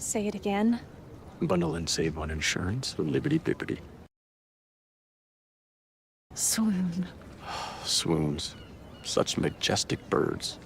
Say it again. Bundle and save on insurance. Libbity-bibbity. Swoon. Swoons. Such majestic birds.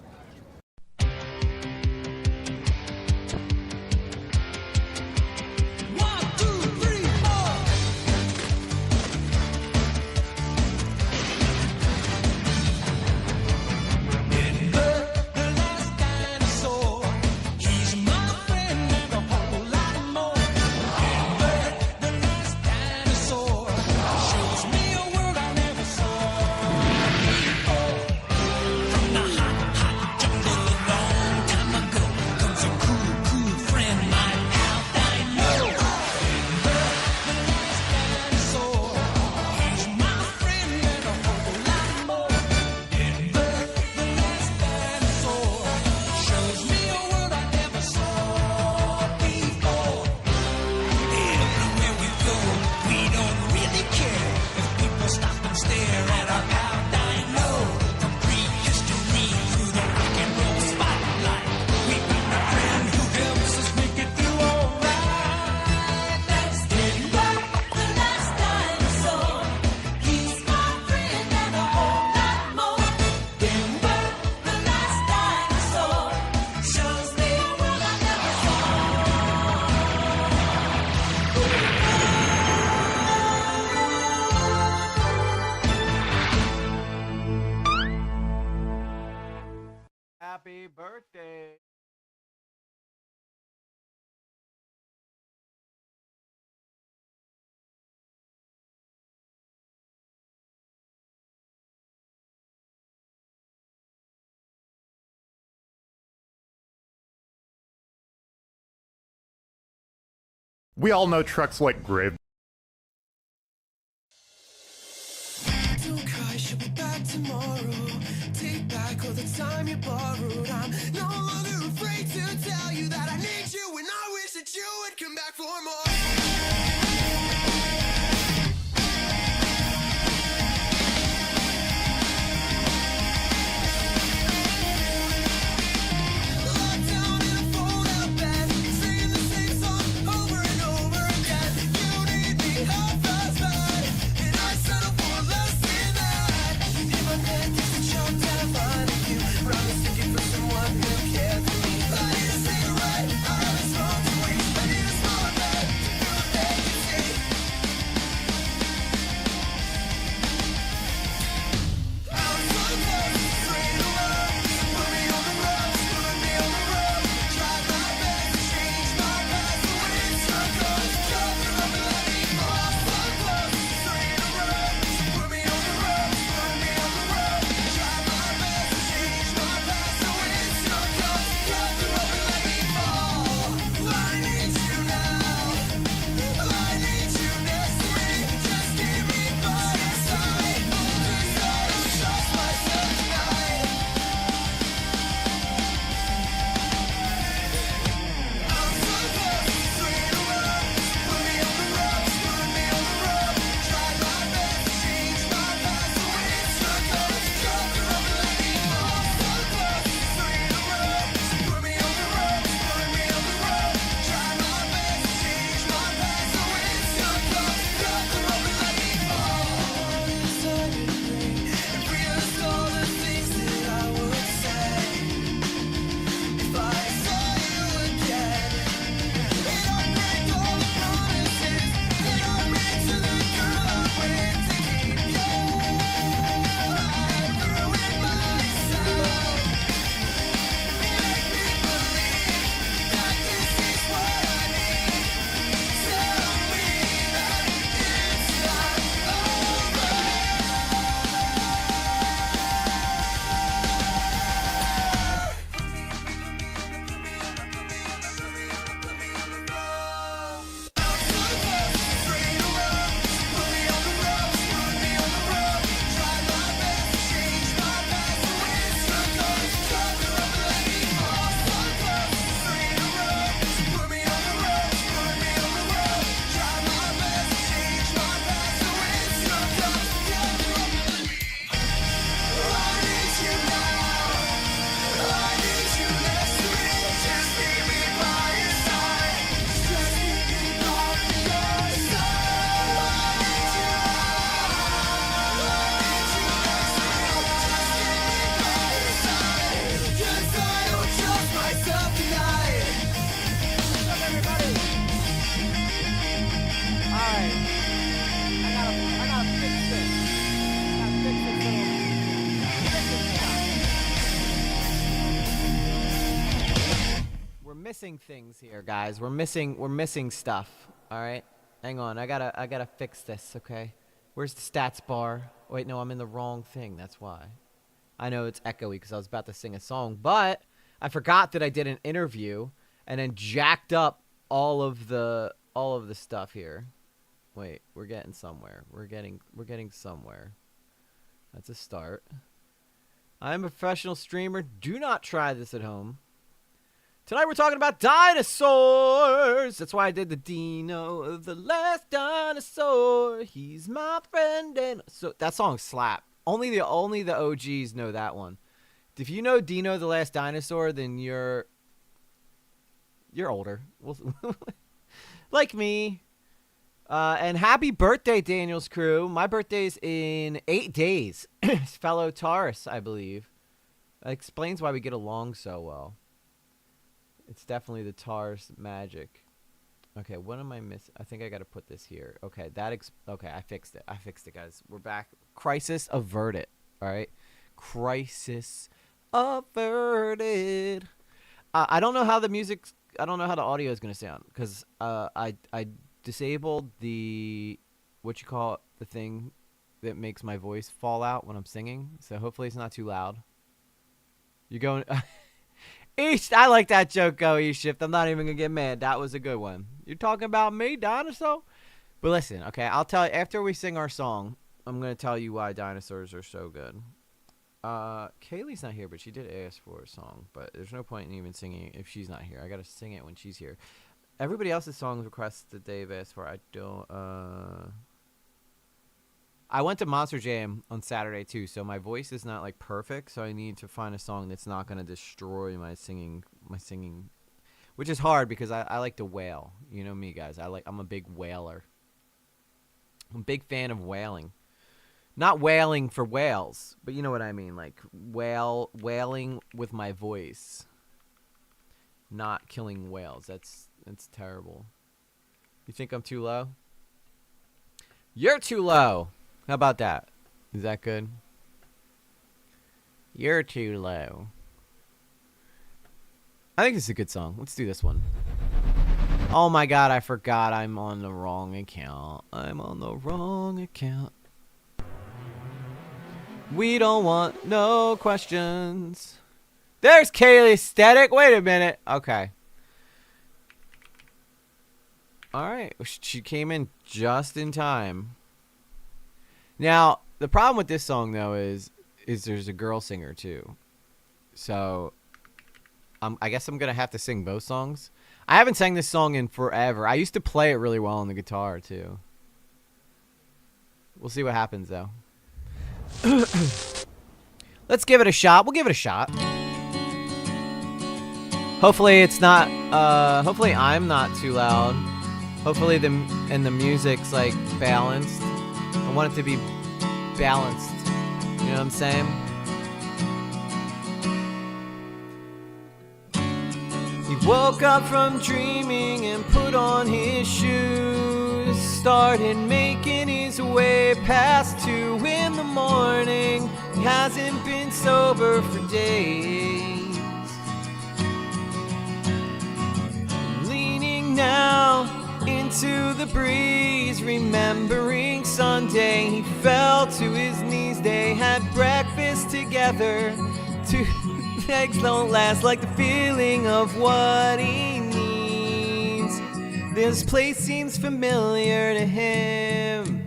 Happy birthday. We all know trucks like grave. Don't cry, she'll be back tomorrow. Take back all the time you borrowed. I'm no longer afraid to tell you that I need you, and I wish that you would come back for more. missing things here, guys. We're missing stuff. All right, hang on. I gotta fix this. Okay, where's the stats bar? Wait, no, I'm in the wrong thing. That's why. I know it's echoey because I was about to sing a song, but I forgot that I did an interview and then jacked up all of the stuff here. Wait, we're getting somewhere. We're getting somewhere. That's a start. I'm a professional streamer. Do not try this at home. Tonight we're talking about dinosaurs. That's why I did the Dino, the last dinosaur. He's my friend, and so that song slap. Only the OGs know that one. If you know Dino, the last dinosaur, then you're older, like me. And happy birthday, Daniel's crew. My birthday's in 8 days. Fellow Taurus, I believe. That explains why we get along so well. It's definitely the Taurus magic. Okay, what am I missing? I think I got to put this here. Okay, okay, I fixed it. Guys. We're back. Crisis averted. All right? Crisis averted. I don't know how the audio is going to sound because I disabled the, the thing that makes my voice fall out when I'm singing. So hopefully it's not too loud. You're going... I like that joke, go E-Shift. I'm not even going to get mad. That was a good one. You're talking about me, dinosaur? But listen, okay, I'll tell you, after we sing our song, I'm going to tell you why dinosaurs are so good. Kaylee's not here, but she did ask for a song. But there's no point in even singing it if she's not here. I got to sing it when she's here. Everybody else's songs requests that they've asked for, I don't... I went to Monster Jam on Saturday too, so my voice is not like perfect. So I need to find a song that's not going to destroy my singing, which is hard because I like to wail. You know me, guys. I'm a big wailer. I'm a big fan of wailing, not wailing for whales, but you know what I mean, like wailing with my voice, not killing whales. That's terrible. You think I'm too low? You're too low. How about that? Is that good? You're too low. I think this is a good song. Let's do this one. Oh my god, I forgot I'm on the wrong account. I'm on the wrong account. We don't want no questions. There's Kaylee Static. Wait a minute. Okay. Alright. She came in just in time. Now, the problem with this song, though, is there's a girl singer, too. So, I guess I'm going to have to sing both songs. I haven't sang this song in forever. I used to play it really well on the guitar, too. We'll see what happens, though. Let's give it a shot. We'll give it a shot. Hopefully it's not, hopefully I'm not too loud. Hopefully the music's, like, balanced. I want it to be balanced. You know what I'm saying? He woke up from dreaming and put on his shoes. Started making his way past 2 in the morning. He hasn't been sober for days. Leaning now into the breeze, remembering Sunday, he fell to his knees. They had breakfast together. 2 eggs don't last like the feeling of what he needs. This place seems familiar to him.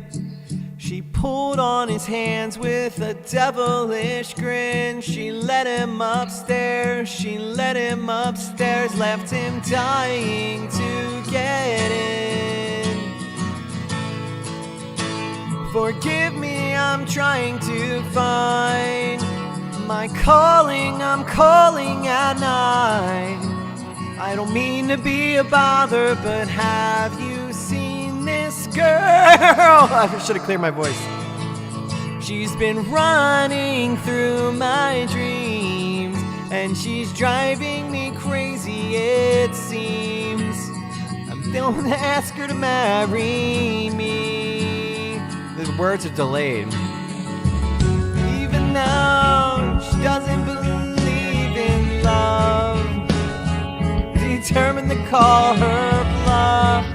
She pulled on his hands with a devilish grin. She led him upstairs, left him dying to get in. Forgive me, I'm trying to find my calling, I'm calling at night. I don't mean to be a bother, but have you seen this girl? I should have cleared my voice. She's been running through my dreams, and she's driving me crazy, it seems. Don't ask her to marry me. The words are delayed. Even now, she doesn't believe in love. determined to call her bluff.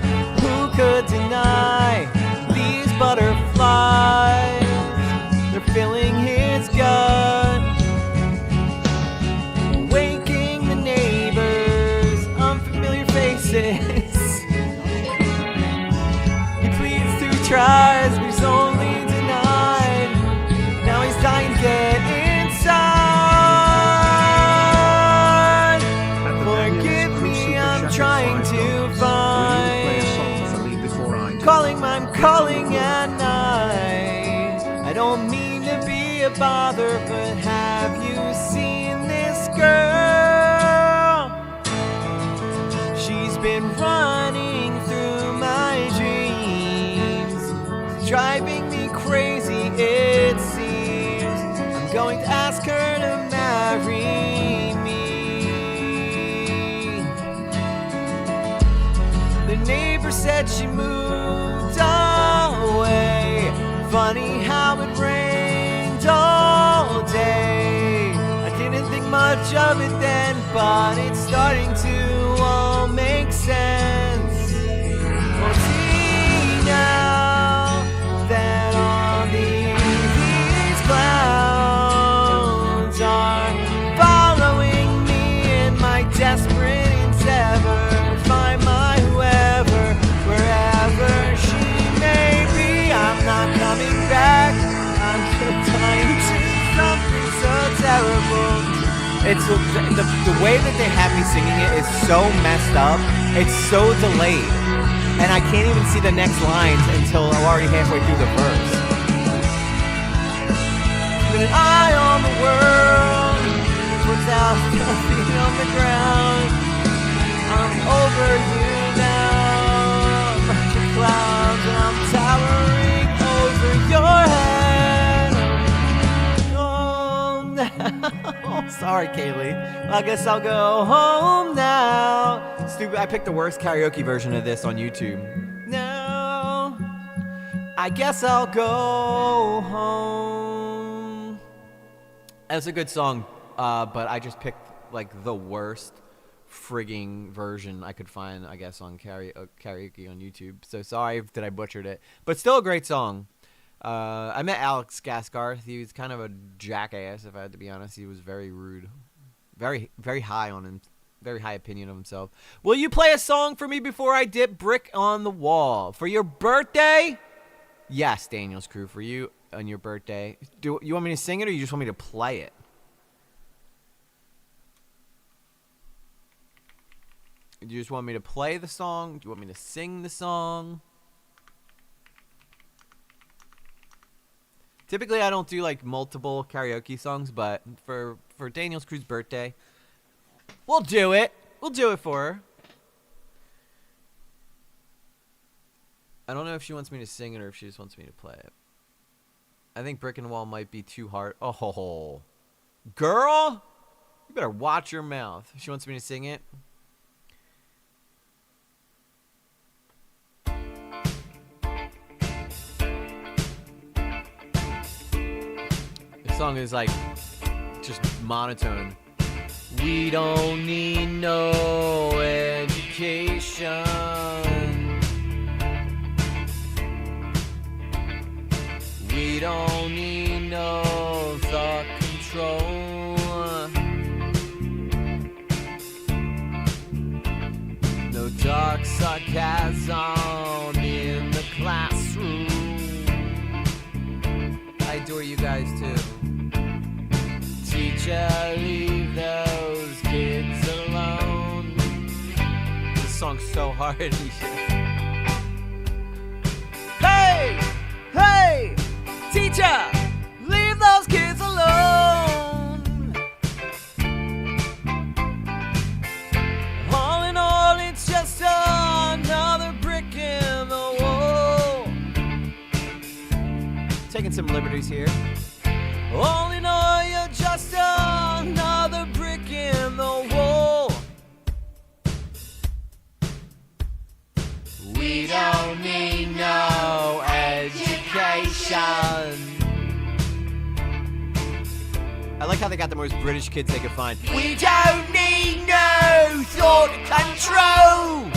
Who could deny these butterflies? They're filling his gut, waking the neighbors, unfamiliar faces. He pleads to tries, but he's only denied. Now he's dying to get inside. Forgive me, I'm trying to find. I'm calling at night. I don't mean to be a bother, but have you seen this girl? She's been running through my dreams, driving me crazy it seems. I'm going to ask her to marry me. The neighbor said she moved away. Funny how it rained all day. I didn't think much of it then, but it's starting to all make sense. We'll see now that all these clouds are following me in my desperate endeavor to find my whoever, wherever she may be. I'm not coming back. I'm dying to something so terrible. It's the way that they have me singing it is so messed up. It's so delayed, and I can't even see the next lines until I'm already halfway through the verse. With an eye on the world, puts out the feet on the ground. I'm over you now, like a cloud, and I'm towering over your head. Oh, no. Sorry, Kaylee. I guess I'll go home now. Stupid. I picked the worst karaoke version of this on YouTube. No, I guess I'll go home. That's a good song, but I just picked like the worst frigging version I could find, I guess, on karaoke on YouTube. So sorry that I butchered it, but still a great song. I met Alex Gaskarth. He was kind of a jackass, if I had to be honest. He was very rude, very high on him, very high opinion of himself. Will you play a song for me before I dip brick on the wall for your birthday? Yes, Daniel's Crew, for you on your birthday. Do you want me to sing it, or you just want me to play it? Do you just want me to play the song? Do you want me to sing the song? Typically, I don't do like multiple karaoke songs, but for Daniel's Crew's birthday, we'll do it. We'll do it for her. I don't know if she wants me to sing it or if she just wants me to play it. I think Brick and Wall might be too hard. Oh, girl, you better watch your mouth. She wants me to sing it. This song is like just monotone. We don't need no education. We don't need no thought control. No dark sarcasm in the classroom. I adore you guys too. Teacher, leave those kids alone. This song's so hard. Hey! Hey! Teacher, leave those kids alone. All in all, it's just another brick in the wall. Taking some liberties here. All in all, you're just another brick in the wall. We don't need no education. I like how they got the most British kids they could find. We don't need no thought come true.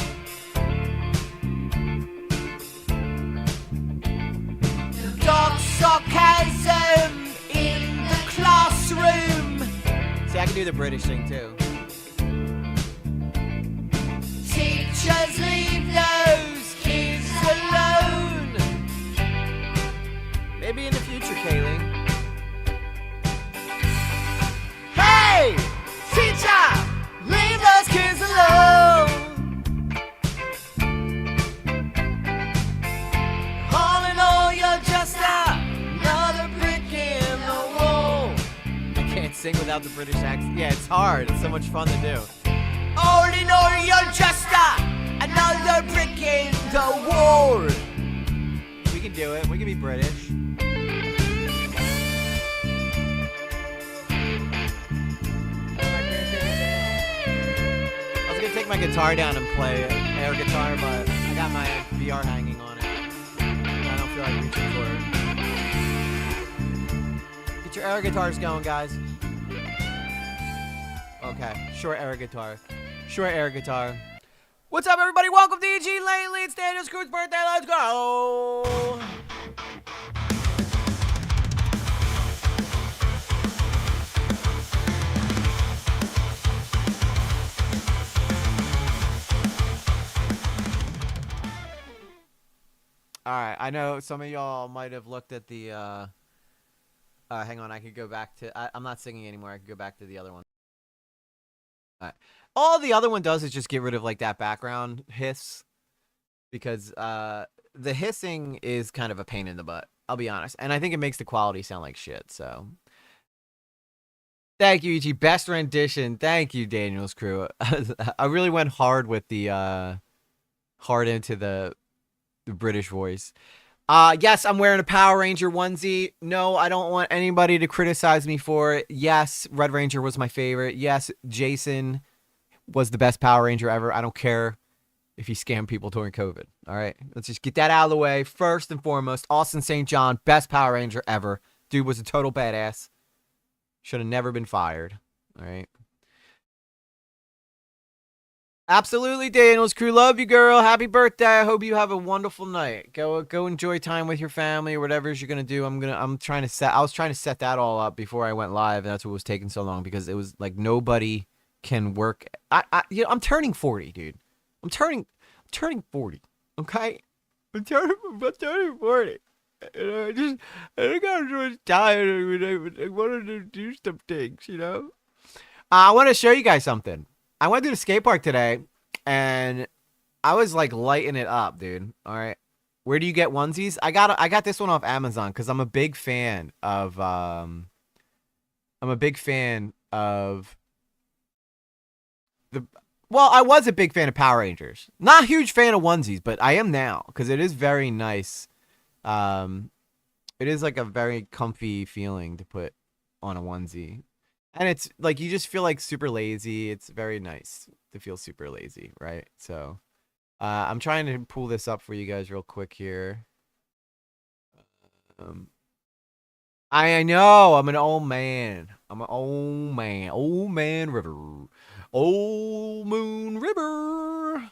Dark sarcasm in the classroom. See, I can do the British thing too. Teachers leave those kids alone. Maybe in the future, Kaylee. Hey, teacher, leave those kids alone. All in all, you're just another brick in the wall. You can't sing without the British accent. Yeah, it's hard. It's so much fun to do. All in all, you're just another brick in the wall. We can do it. We can be British. I was gonna take my guitar down and play air guitar, but I got my VR hanging on it. I don't feel like reaching for it. Get your air guitars going, guys. Okay, short air guitar. Short air guitar. What's up, everybody? Welcome to EG Lately. It's Daniel's Crew's birthday. Let's go! Alright, I know some of y'all might have looked at the, hang on, I could go back to, I'm not singing anymore, I could go back to the other one. Alright. All the other one does is just get rid of, like, that background hiss, because, the hissing is kind of a pain in the butt, I'll be honest, and I think it makes the quality sound like shit, so. Thank you, E.G. Best rendition. Thank you, Daniel's Crew. I really went hard with the, hard into the British voice. Yes, I'm wearing a Power Ranger onesie. No, I don't want anybody to criticize me for it. Yes, Red Ranger was my favorite. Yes, Jason was the best Power Ranger ever. I don't care if he scammed people during COVID. All right, let's just get that out of the way. First and foremost, Austin St. John, best Power Ranger ever. Dude was a total badass. Should have never been fired. All right. Absolutely, Daniel's Crew. Love you, girl. Happy birthday. I hope you have a wonderful night. Go enjoy time with your family or whatever you're gonna do. I was trying to set that all up before I went live, and that's what was taking so long, because it was like nobody can work. I'm turning 40, dude. I'm turning 40. Okay? I'm turning 40. And I got so much time. I wanted to do some things, you know? I want to show you guys something. I went to the skate park today, and I was like lighting it up, dude. All right, where do you get onesies? I got this one off Amazon because I'm a big fan of the. Well, I was a big fan of Power Rangers. Not a huge fan of onesies, but I am now because it is very nice. It is like a very comfy feeling to put on a onesie. And it's like you just feel like super lazy. It's very nice to feel super lazy, right? So I'm trying to pull this up for you guys real quick here. I know I'm an old man. I'm an old man. Old man river. Old moon river.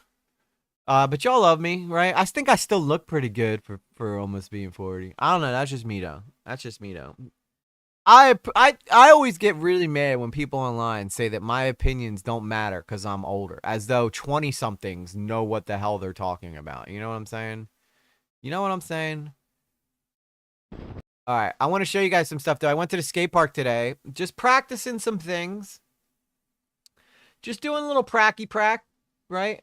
But y'all love me, right? I think I still look pretty good for almost being 40. I don't know. That's just me though. I always get really mad when people online say that my opinions don't matter because I'm older, as though 20-somethings know what the hell they're talking about. You know what I'm saying? All right, I want to show you guys some stuff, though. I went to the skate park today, just practicing some things. Just doing a little pracky, right?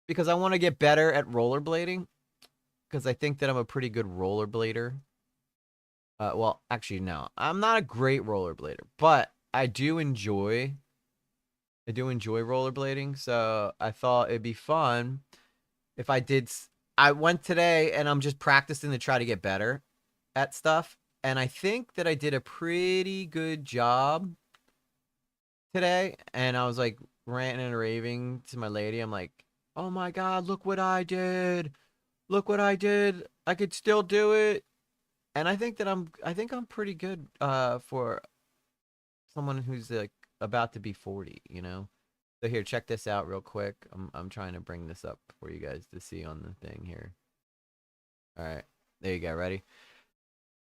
Because I want to get better at rollerblading, because I think that I'm a pretty good rollerblader. Well, actually, no. I'm not a great rollerblader, but I do enjoy rollerblading, so I thought it'd be fun if I did. I went today, and I'm just practicing to try to get better at stuff, and I think that I did a pretty good job today, and I was, like, ranting and raving to my lady. I'm like, oh, my God, look what I did. Look what I did. I could still do it. And I think that I'm pretty good for someone who's like about to be 40, you know? So here, check this out real quick. I'm trying to bring this up for you guys to see on the thing here. All right, there you go. Ready?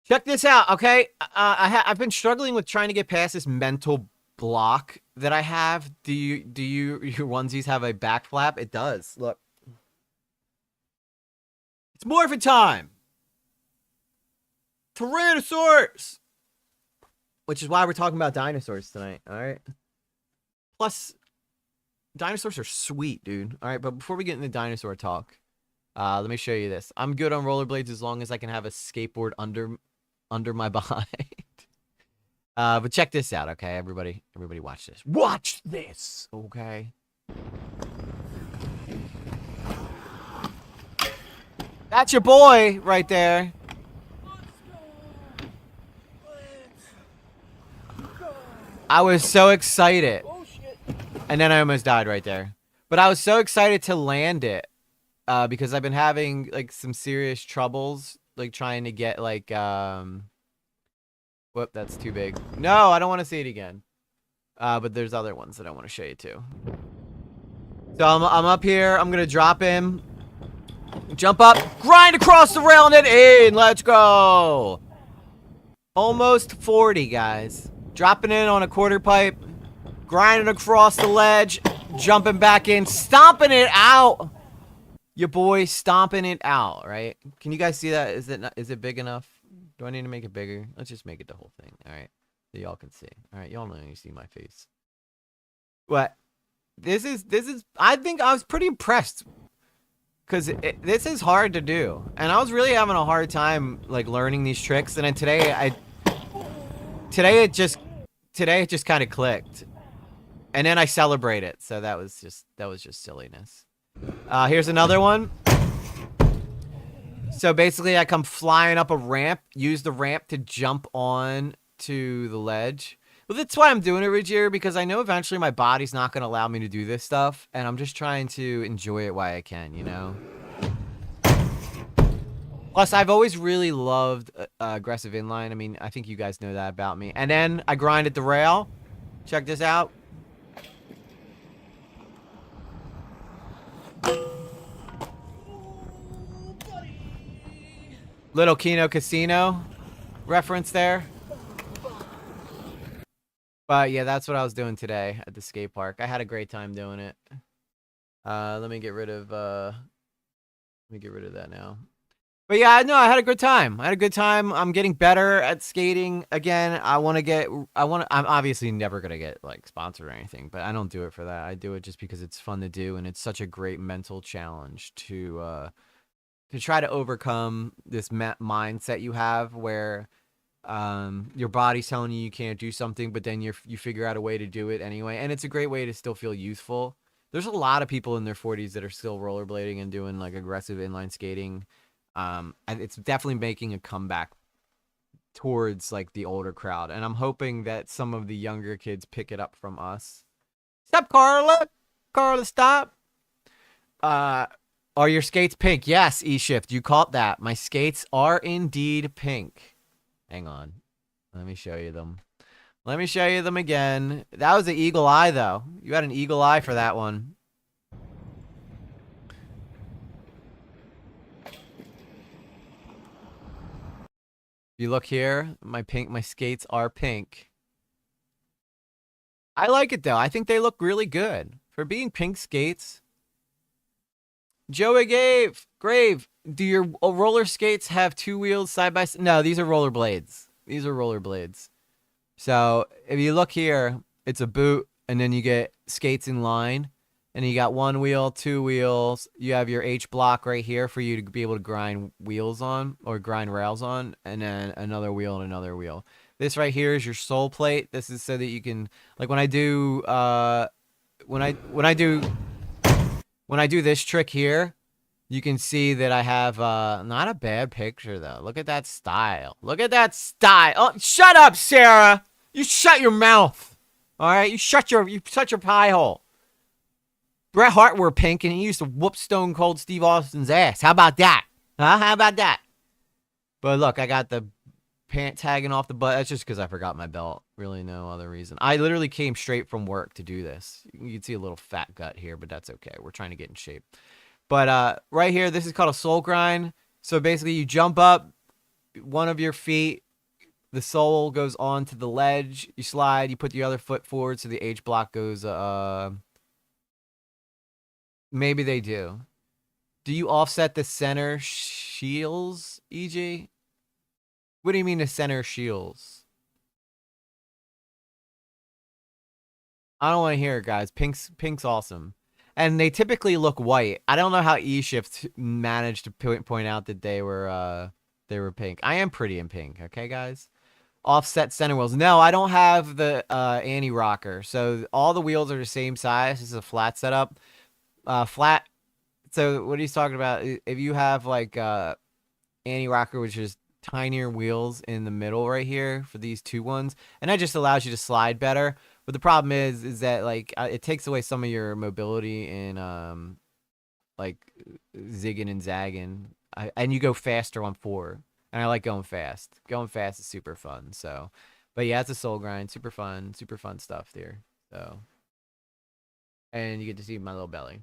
Check this out, okay? I've been struggling with trying to get past this mental block that I have. Do your onesies have a back flap? It does. Look. It's morphin' time. Tyrannosaurus. Which is why we're talking about dinosaurs tonight, all right? Plus, dinosaurs are sweet, dude. All right, but before we get into dinosaur talk, let me show you this. I'm good on rollerblades as long as I can have a skateboard under my behind. But check this out, okay, everybody? Everybody watch this. Watch this, okay? That's your boy right there. I was so excited. And then I almost died right there. But I was so excited to land it. Because I've been having like some serious troubles. Like trying to get like whoop, that's too big. No, I don't want to see it again. But there's other ones that I want to show you too. So I'm up here, I'm gonna drop him. Jump up, grind across the rail and then in. Let's go. Almost 40, guys. Dropping in on a quarter pipe. Grinding across the ledge. Jumping back in. Stomping it out. Your boy stomping it out, right? Can you guys see that? Is it big enough? Do I need to make it bigger? Let's just make it the whole thing. All right. So y'all can see. All right. Y'all know you see my face. What? This is, I think I was pretty impressed. Because this is hard to do. And I was really having a hard time, like, learning these tricks. And then today it just kind of clicked. And then I celebrate it. So that was just silliness. Here's another one. So basically I come flying up a ramp, use the ramp to jump on to the ledge. Well, that's why I'm doing it, Ruggier, because I know eventually my body's not going to allow me to do this stuff, and I'm just trying to enjoy it while I can, you know? Plus, I've always really loved aggressive inline. I mean, I think you guys know that about me. And then I grinded the rail. Check this out. Little Kino Casino reference there. But yeah, that's what I was doing today at the skate park. I had a great time doing it. Let me get rid of that now. But yeah, no, I had a good time. I'm getting better at skating again. I'm obviously never gonna get like sponsored or anything, but I don't do it for that. I do it just because it's fun to do, and it's such a great mental challenge to try to overcome this mindset you have where your body's telling you can't do something, but then you figure out a way to do it anyway. And it's a great way to still feel youthful. There's a lot of people in their 40s that are still rollerblading and doing like aggressive inline skating. And it's definitely making a comeback towards like the older crowd. And I'm hoping that some of the younger kids pick it up from us. Stop, Carla! Carla, stop! Are your skates pink? Yes, E-Shift, you caught that. My skates are indeed pink. Hang on. Let me show you them. Let me show you them again. That was an eagle eye, though. You had an eagle eye for that one. If you look here, my skates are pink. I like it, though. I think they look really good. For being pink skates. Joey Grave, do your roller skates have two wheels side by side? No, these are rollerblades. These are rollerblades. So if you look here, it's a boot, and then you get skates in line, and you got one wheel, two wheels. You have your H block right here for you to be able to grind wheels on or grind rails on, and then another wheel and another wheel. This right here is your sole plate. This is so that you can, like when I do this trick here, you can see that I have not a bad picture though. Look at that style. Look at that style. Oh, shut up, Sarah. You shut your mouth. All right, you shut your pie hole. Bret Hart wore pink and he used to whoop Stone Cold Steve Austin's ass. How about that? Huh? How about that? But look, I got the pant tagging off the butt. That's just because I forgot my belt. really no other reason. I literally came straight from work to do this. You can see a little fat gut here, but that's okay. We're trying to get in shape. But right here, this is called a soul grind. So basically, you jump up one of your feet. The sole goes onto the ledge. You slide. You put your other foot forward, so the H block goes. Maybe they do. Do you offset the center shields, EG? What do you mean the center shields? I don't want to hear it, guys. Pink's awesome. And they typically look white. I don't know how E-Shift managed to point out that they were pink. I am pretty in pink, okay, guys? Offset center wheels. No, I don't have the anti-rocker. So all the wheels are the same size. This is a flat setup. Flat. So what he's talking about, if you have like anti-rocker, which is tinier wheels in the middle right here for these two ones, and that just allows you to slide better. But the problem is that like it takes away some of your mobility in like zigging and zagging, and you go faster on 4. And I like going fast. Going fast is super fun. So, but yeah, it's a soul grind. Super fun stuff there. So, and you get to see my little belly.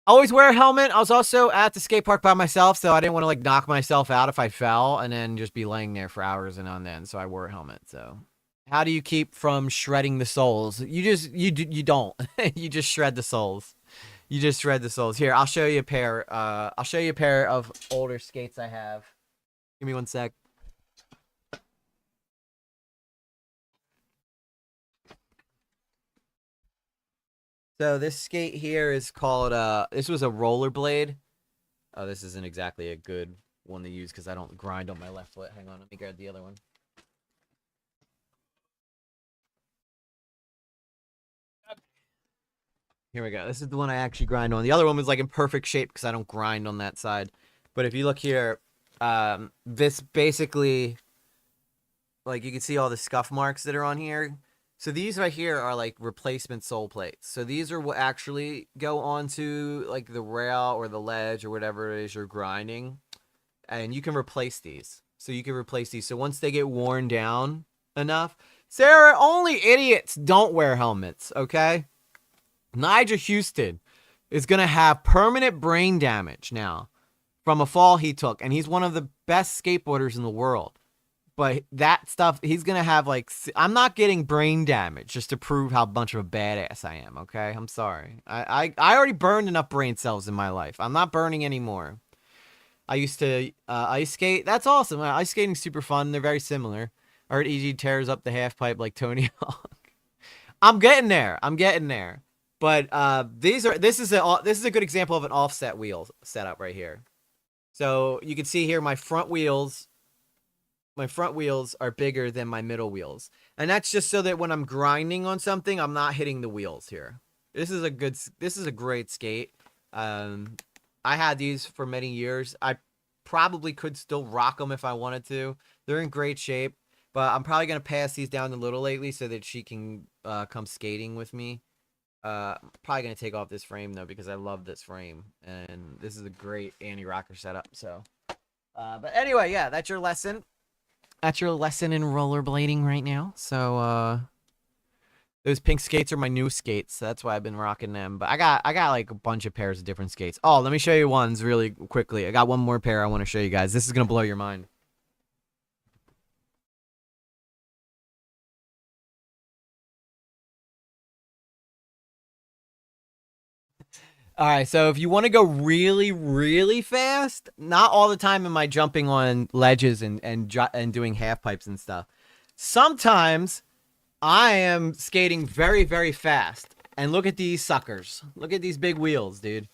Always wear a helmet. I was also at the skate park by myself, so I didn't want to like knock myself out if I fell and then just be laying there for hours and on end. So I wore a helmet. So, how do you keep from shredding the soles? You don't. You just shred the soles. You just shred the soles. Here, I'll show you a pair. I'll show you a pair of older skates I have. Give me one sec. So this skate here is called, this was a rollerblade. Oh, this isn't exactly a good one to use because I don't grind on my left foot. Hang on, let me grab the other one. Here we go. This is the one I actually grind on. The other one was like in perfect shape because I don't grind on that side. But if you look here, this basically, like you can see all the scuff marks that are on here. So these right here are like replacement sole plates. So these are what actually go onto like the rail or the ledge or whatever it is you're grinding. And you can replace these. So you can replace these. So once they get worn down enough, Sarah, only idiots don't wear helmets, okay? Nigel Houston is going to have permanent brain damage now from a fall he took. And he's one of the best skateboarders in the world. But that stuff, he's going to have like, I'm not getting brain damage just to prove how much of a badass I am, okay? I'm sorry. I already burned enough brain cells in my life. I'm not burning anymore. I used to ice skate. That's awesome. Ice skating's super fun. They're very similar. I heard EG tears up the half pipe like Tony Hawk. I'm getting there. I'm getting there. But this is a good example of an offset wheel setup right here. So you can see here my front wheels are bigger than my middle wheels. And that's just so that when I'm grinding on something, I'm not hitting the wheels here. This is a great skate. I had these for many years. I probably could still rock them if I wanted to. They're in great shape, but I'm probably going to pass these down a little lately so that she can come skating with me. Probably going to take off this frame though, because I love this frame and this is a great anti-rocker setup. So, but anyway, yeah, that's your lesson. That's your lesson in rollerblading right now. So, those pink skates are my new skates. So that's why I've been rocking them. But I got like a bunch of pairs of different skates. Oh, let me show you ones really quickly. I got one more pair I want to show you guys. This is going to blow your mind. All right, so if you want to go really, really fast, not all the time am I jumping on ledges and doing half pipes and stuff. Sometimes I am skating very, very fast. And look at these suckers. Look at these big wheels, dude.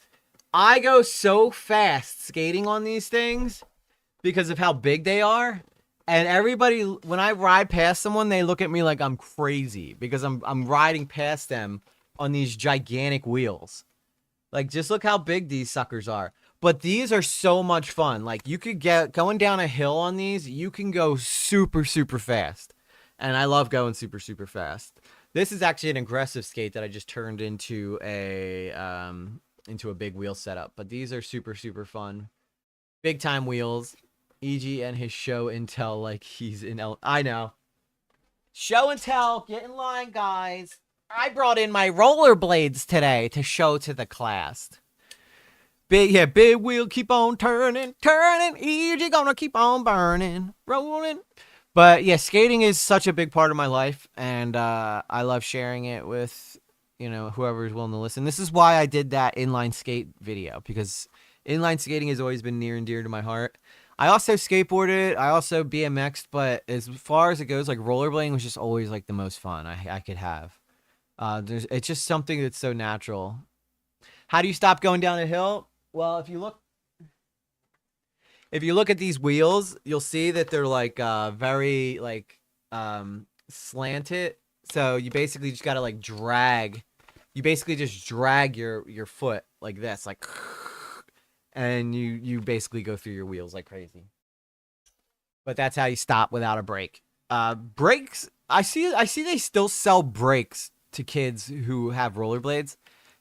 I go so fast skating on these things because of how big they are. And everybody, when I ride past someone, they look at me like I'm crazy because I'm riding past them on these gigantic wheels. Like, just look how big these suckers are. But these are so much fun. Like, you could get going down a hill on these. You can go super, super fast. And I love going super, super fast. This is actually an aggressive skate that I just turned into a big wheel setup. But these are super, super fun. Big time wheels. EG and his show Intel like he's in I know. Show and tell. Get in line, guys. I brought in my rollerblades today to show to the class. Big wheel keep on turning, easy gonna keep on burning, rolling. But yeah, skating is such a big part of my life, and I love sharing it with, whoever is willing to listen. This is why I did that inline skate video, because inline skating has always been near and dear to my heart. I also skateboarded, I also BMX'd, but as far as it goes, like rollerblading was just always like the most fun I could have. It's just something that's so natural. How do you stop going down a hill? Well, if you look at these wheels, you'll see that they're like very like slanted. So you basically just gotta like drag. You basically just drag your foot like this, like, and you basically go through your wheels like crazy. But that's how you stop without a brake. Brakes. I see they still sell brakes to kids who have rollerblades.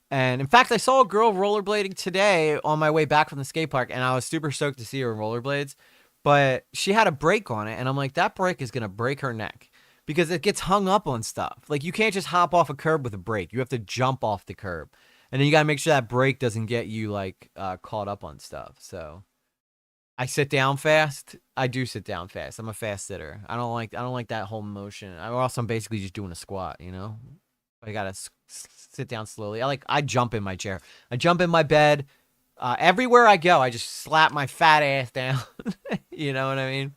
And in fact, I saw a girl rollerblading today on my way back from the skate park, and I was super stoked to see her in rollerblades. But she had a brake on it, and I'm like, that brake is gonna break her neck because it gets hung up on stuff. Like, you can't just hop off a curb with a brake. You have to jump off the curb, and then you gotta make sure that brake doesn't get you like caught up on stuff. So I sit down fast. I do sit down fast. I'm a fast sitter. I don't like that whole motion. I'm basically just doing a squat. I gotta sit down slowly. I jump in my chair. I jump in my bed. Everywhere I go, I just slap my fat ass down. You know what I mean?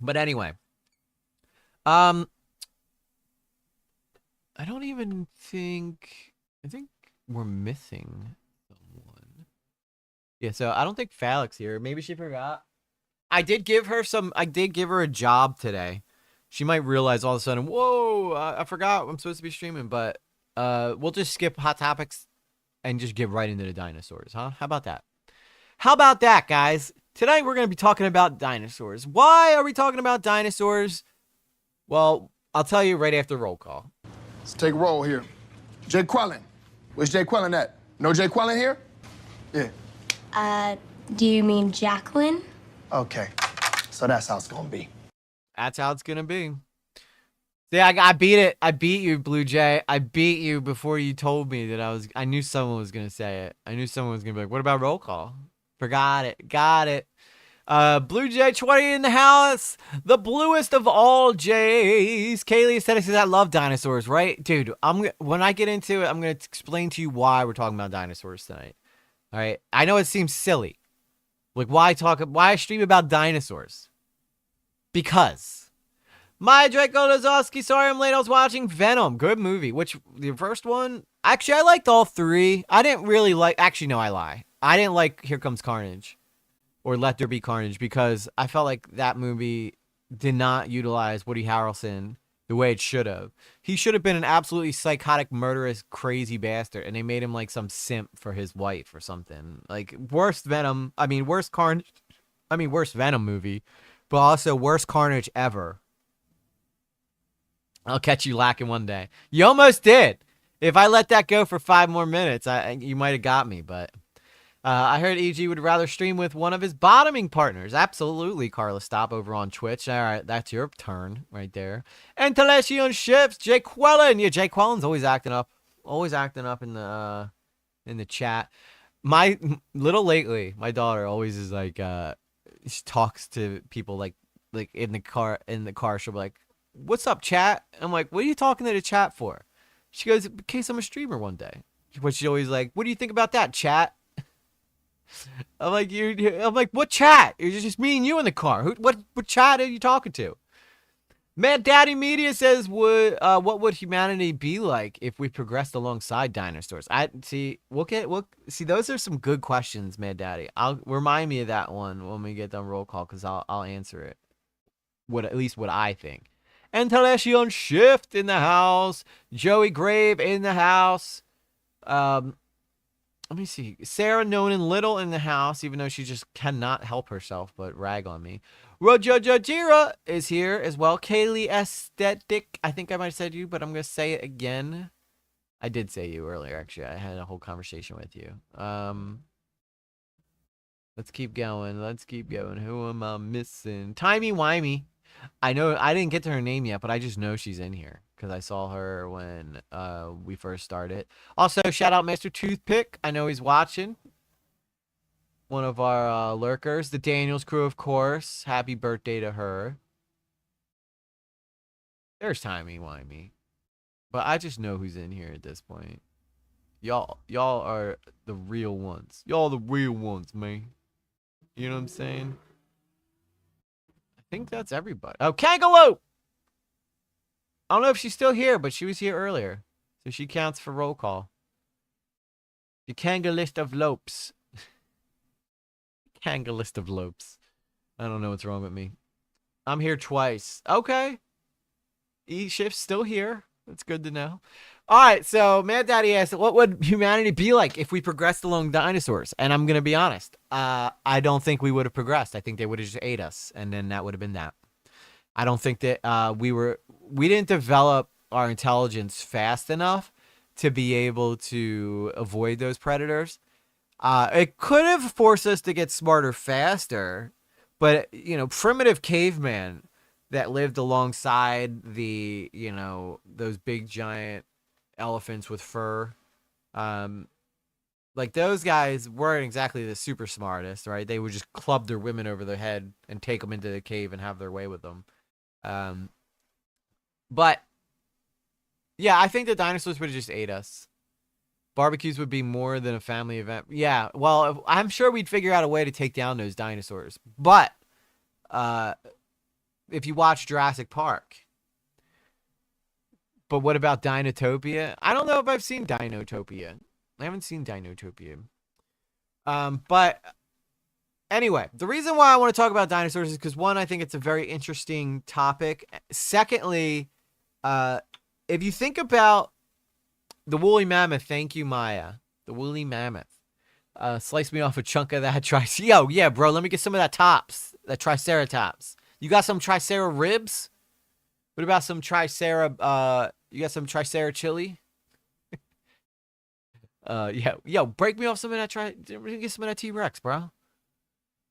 But anyway, I don't even think. I think we're missing someone. Yeah, so I don't think Phallic's here. Maybe she forgot. I did give her a job today. She might realize all of a sudden, whoa, I forgot I'm supposed to be streaming, but we'll just skip Hot Topics and just get right into the dinosaurs, huh? How about that? How about that, guys? Tonight we're going to be talking about dinosaurs. Why are we talking about dinosaurs? Well, I'll tell you right after roll call. Let's take a roll here. Jay Quellen. Where's Jay Quellen at? No Jay Quellen here? Yeah. Do you mean Jacqueline? Okay. So that's how it's gonna be. That's how it's gonna be. Yeah, I beat it. I beat you, Blue Jay. I beat you before you told me that I knew someone was gonna say it. I knew someone was gonna be like, "What about roll call?" Forgot it. Got it. Blue Jay 20 in the house. The bluest of all Jays. Kaylee said, "I love dinosaurs, right, dude?" When I get into it, I'm gonna explain to you why we're talking about dinosaurs tonight. All right. I know it seems silly. Like, why stream about dinosaurs? Because my Draco Lazowski, sorry I'm late. I was watching Venom. Good movie. The first one? Actually, I liked all three. I didn't really like. Actually, no, I lie. I didn't like Here Comes Carnage or Let There Be Carnage because I felt like that movie did not utilize Woody Harrelson the way it should have. He should have been an absolutely psychotic, murderous, crazy bastard, and they made him like some simp for his wife or something. Like, worst Venom movie, but also worst Carnage ever. I'll catch you lacking one day. You almost did. If I let that go for 5 more minutes, you might have got me, but I heard EG would rather stream with one of his bottoming partners. Absolutely, Carla. Stop over on Twitch. All right, that's your turn right there. And Telesion Ships, Jay Quellen. Yeah, Jay Quellen's always acting up. Always acting up in the chat. Little lately, my daughter always is like, she talks to people like in the car. She'll be like, "What's up, chat?" I'm like, "What are you talking to the chat for?" She goes, "In case I'm a streamer one day." But she's always like, "What do you think about that, chat?" I'm like, "What chat? It's just me and you in the car. What chat are you talking to?" Mad Daddy Media says, "What would humanity be like if we progressed alongside dinosaurs?" See. Those are some good questions, Mad Daddy. I'll remind me of that one when we get done roll call, because I'll answer it. At least what I think. And Telesion Shift in the house. Joey Grave in the house. Let me see. Sarah Nonan Little in the house, even though she just cannot help herself but rag on me. Rojojajira is here as well. Kaylee Aesthetic. I think I might have said you, but I'm going to say it again. I did say you earlier, actually. I had a whole conversation with you. Let's Let's keep going. Let's keep going. Who am I missing? Timey-wimey. I know I didn't get to her name yet, but I just know she's in here because I saw her when we first started. Also, shout out Mr. Toothpick. I know he's watching. One of our lurkers. The Daniels crew, of course. Happy birthday to her. There's Timey-wimey. But I just know who's in here at this point. Y'all are the real ones. Y'all the real ones, man. You know what I'm saying? I think that's everybody. Oh, Kangaloo! I don't know if she's still here, but she was here earlier. So she counts for roll call. The Kanga list of lopes. Kanga list of lopes. I don't know what's wrong with me. I'm here twice. Okay. E-Shift's still here. That's good to know. All right, so Mad Daddy asked, what would humanity be like if we progressed along dinosaurs? And I'm going to be honest. I don't think we would have progressed. I think they would have just ate us, and then that would have been that. I don't think that we didn't develop our intelligence fast enough to be able to avoid those predators. It could have forced us to get smarter faster, but, you know, primitive caveman that lived alongside the, you know, those big giant elephants with fur. Like those guys weren't exactly the super smartest, right? They would just club their women over their head and take them into the cave and have their way with them. But yeah, I think the dinosaurs would have just ate us. Barbecues would be more than a family event. Yeah, well, I'm sure we'd figure out a way to take down those dinosaurs. But if you watch Jurassic Park. But what about Dinotopia? I don't know if I've seen Dinotopia. I haven't seen Dinotopia. But anyway, the reason why I want to talk about dinosaurs is because, one, I think it's a very interesting topic. Secondly, if you think about the woolly mammoth, thank you, Maya. The woolly mammoth. Slice me off a chunk of that Yo, yeah, bro, let me get some of that tops. That Triceratops. You got some Tricera ribs? What about some Tricera, you got some Tricera chili? Yeah, yo, break me off some of that get some of that T-Rex, bro.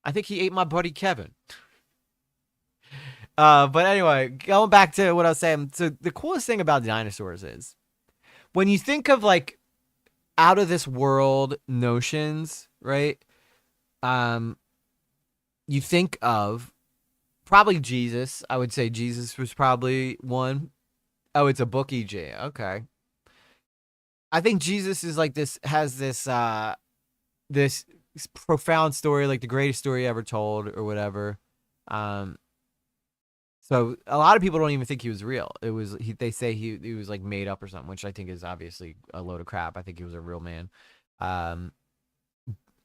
I think he ate my buddy Kevin. But anyway, going back to what I was saying. So the coolest thing about dinosaurs is when you think of like out of this world notions, right? You think of probably Jesus. I would say Jesus was probably one. Oh, it's a book EJ. Okay. I think Jesus is like this, has this, this profound story, like the greatest story ever told or whatever. So a lot of people don't even think he was real. It was, they say he was like made up or something, which I think is obviously a load of crap. I think he was a real man.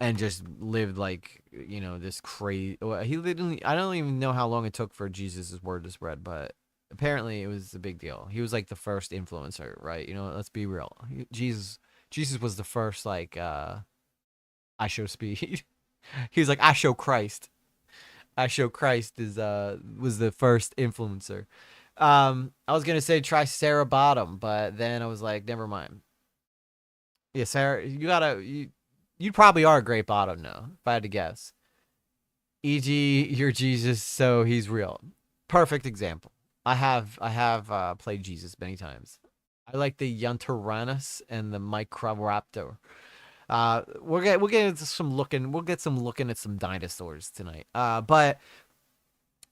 And just lived like, you know, this crazy, he literally, I don't even know how long it took for Jesus' word to spread, but apparently it was a big deal. He was like the first influencer, right? You know, let's be real. Jesus was the first, like, I show speed. He was like, I show Christ. I show Christ is, was the first influencer. I was going to say Tricerabottom, but then I was like, never mind. Yeah, Sarah, you probably are a great bottom now, if I had to guess. E.g., you're Jesus, so he's real. Perfect example. I have played Jesus many times. I like the Yuntaranus and the Microraptor. We'll get some looking at some dinosaurs tonight. But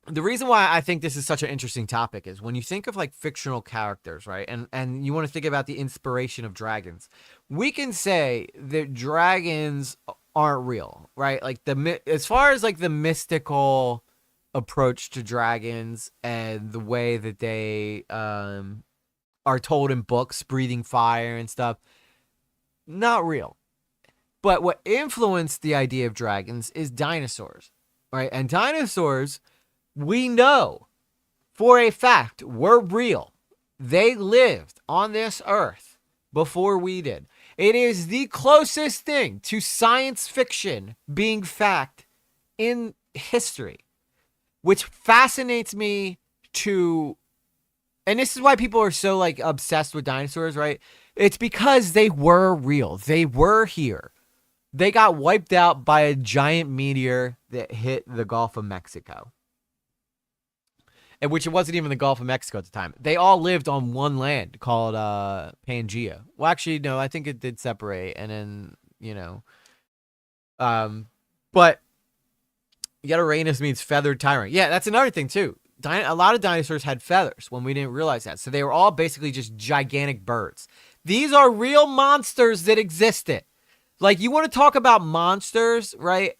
the reason why I think this is such an interesting topic is when you think of like fictional characters, right? And you want to think about the inspiration of dragons. We can say that dragons aren't real, right? Like as far as like the mystical approach to dragons and the way that they are told in books, breathing fire and stuff, not real. But what influenced the idea of dragons is dinosaurs, right? And dinosaurs, we know for a fact, were real. They lived on this earth before we did. It is the closest thing to science fiction being fact in history, which fascinates me to, and this is why people are so like obsessed with dinosaurs, right? It's because they were real. They were here. They got wiped out by a giant meteor that hit the Gulf of Mexico. And which it wasn't even the Gulf of Mexico at the time. They all lived on one land called Pangea. Well, actually, no, I think it did separate. And then, but Uranus means feathered tyrant. Yeah, that's another thing, too. A lot of dinosaurs had feathers when we didn't realize that. So they were all basically just gigantic birds. These are real monsters that existed. Like, you want to talk about monsters, right?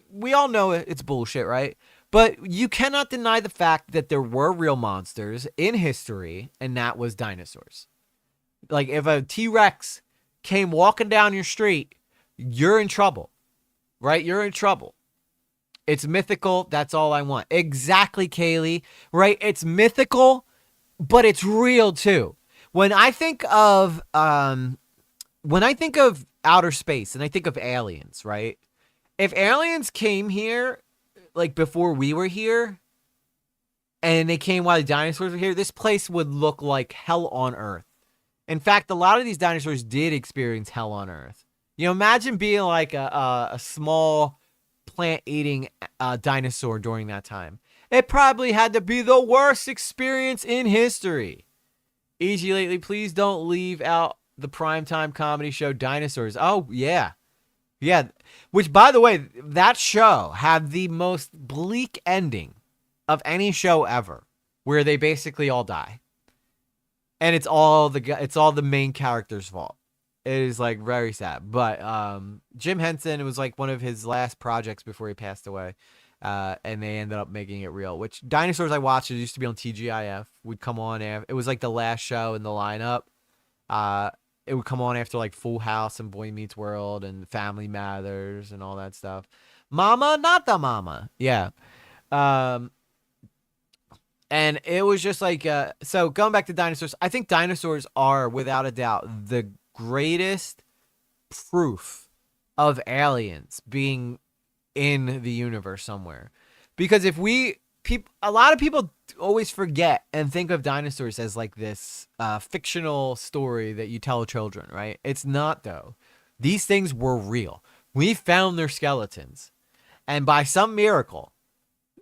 We all know it's bullshit, right? But you cannot deny the fact that there were real monsters in history, and that was dinosaurs. Like, if a T-Rex came walking down your street, you're in trouble, right? You're in trouble. It's mythical. That's all I want. Exactly, Kaylee, right? It's mythical, but it's real, too. When I think of outer space and I think of aliens, right? If aliens came here, like before we were here, and they came while the dinosaurs were here, this place would look like hell on earth. In fact, a lot of these dinosaurs did experience hell on earth. Imagine being like a small plant-eating dinosaur during that time. It probably had to be the worst experience in history. Easy Lately, please don't leave out the primetime comedy show Dinosaurs. Oh, yeah. Yeah, which, by the way, that show had the most bleak ending of any show ever, where they basically all die, and it's all the main character's fault. It is like very sad. But Jim Henson, it was like one of his last projects before he passed away, and they ended up making it real. Which Dinosaurs I watched, it used to be on TGIF. Would come on it was like the last show in the lineup. It would come on after like Full House and Boy Meets World and Family Matters and all that stuff. Mama, not the mama. Yeah. And it was just like, so going back to dinosaurs, I think dinosaurs are without a doubt the greatest proof of aliens being in the universe somewhere. Because if a lot of people always forget and think of dinosaurs as like this fictional story that you tell children, right? It's not, though. These things were real. We found their skeletons. And by some miracle,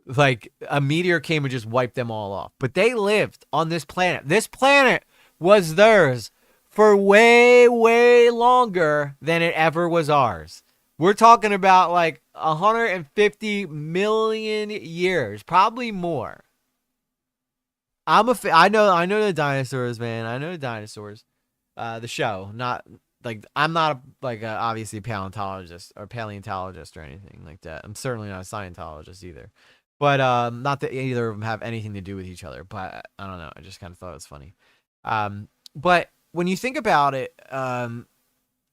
like a meteor came and just wiped them all off. But they lived on this planet. This planet was theirs for way, way longer than it ever was ours. We're talking about like 150 million years, probably more. I know the dinosaurs, man. I know the dinosaurs. The show, not like I'm not obviously a paleontologist or anything like that. I'm certainly not a Scientologist either. But not that either of them have anything to do with each other. But I don't know. I just kind of thought it was funny. But when you think about it,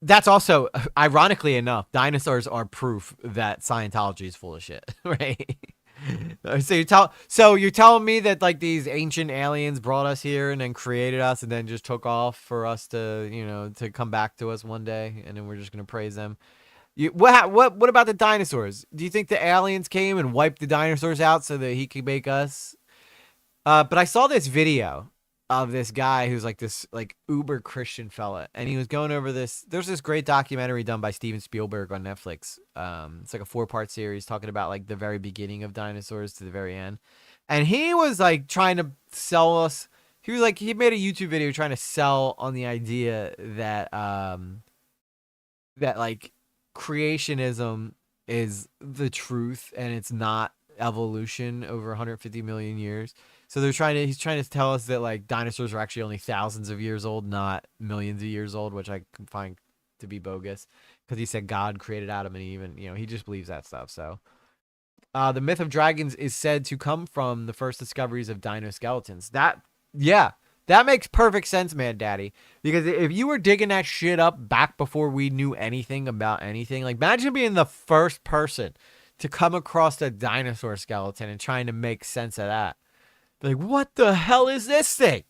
that's also, ironically enough, dinosaurs are proof that Scientology is full of shit, right? So you're telling me that like these ancient aliens brought us here and then created us and then just took off for us to, to come back to us one day and then we're just gonna praise them? What about the dinosaurs? Do you think the aliens came and wiped the dinosaurs out so that he could make us? But I saw this video of this guy who's like this like uber Christian fella, and he was going over this. There's this great documentary done by Steven Spielberg on Netflix. It's like a 4-part series talking about like the very beginning of dinosaurs to the very end. And he was like trying to sell us. He made a YouTube video trying to sell on the idea that that like creationism is the truth and it's not evolution over 150 million years. So he's trying to tell us that like dinosaurs are actually only thousands of years old, not millions of years old, which I can find to be bogus because he said God created Adam and Eve, and he just believes that stuff. So the myth of dragons is said to come from the first discoveries of dino skeletons. That makes perfect sense, man, daddy. Because if you were digging that shit up back before we knew anything about anything, like imagine being the first person to come across a dinosaur skeleton and trying to make sense of that. Like, what the hell is this thing?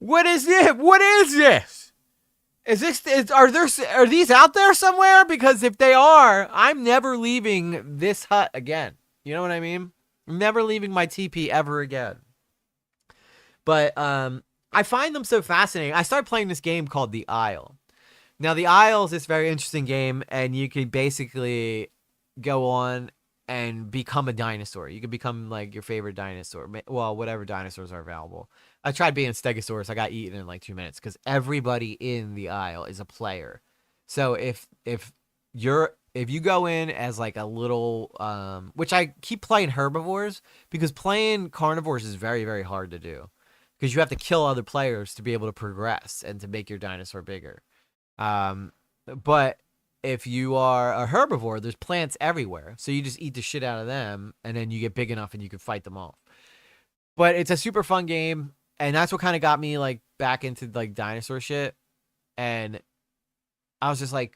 What is it? What is this? Are these out there somewhere? Because if they are, I'm never leaving this hut again. You know what I mean? I'm never leaving my teepee ever again. But I find them so fascinating. I started playing this game called The Isle, Now, the Isle is this very interesting game, and you could basically go on and become a dinosaur. You could become, like, your favorite dinosaur. Well, whatever dinosaurs are available. I tried being a Stegosaurus. I got eaten in, like, 2 minutes because everybody in the Isle is a player. So if you go in as, like, a little, which I keep playing herbivores, because playing carnivores is very, very hard to do. Because you have to kill other players to be able to progress and to make your dinosaur bigger. But if you are a herbivore, there's plants everywhere. So you just eat the shit out of them, and then you get big enough and you can fight them off. But it's a super fun game, and that's what kind of got me, like, back into, like, dinosaur shit. And I was just, like,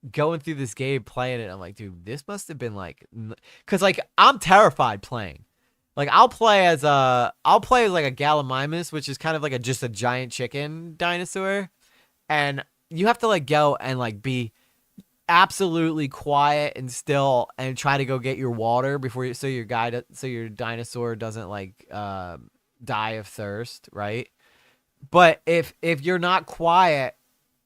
going through this game, playing it. I'm like, dude, this must have been, like... Because, like, I'm terrified playing. Like, I'll play as, like, a Gallimimus, which is kind of like just a giant chicken dinosaur. And you have to, like, go and, like, be absolutely quiet and still and try to go get your water before you, so your dinosaur doesn't, like, die of thirst, right? But if you're not quiet,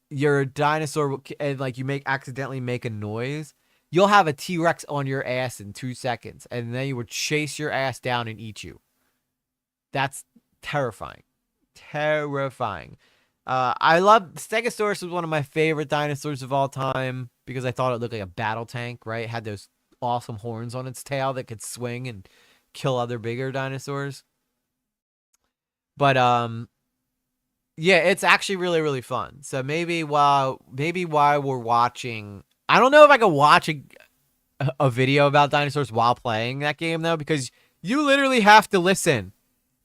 your dinosaur, and, like, you accidentally make a noise, you'll have a T-Rex on your ass in 2 seconds, and then he would chase your ass down and eat you. That's terrifying. Terrifying. I love Stegosaurus was one of my favorite dinosaurs of all time because I thought it looked like a battle tank, right? It had those awesome horns on its tail that could swing and kill other bigger dinosaurs. But yeah, it's actually really, really fun. So maybe while we're watching, I don't know if I could watch a video about dinosaurs while playing that game though, because you literally have to listen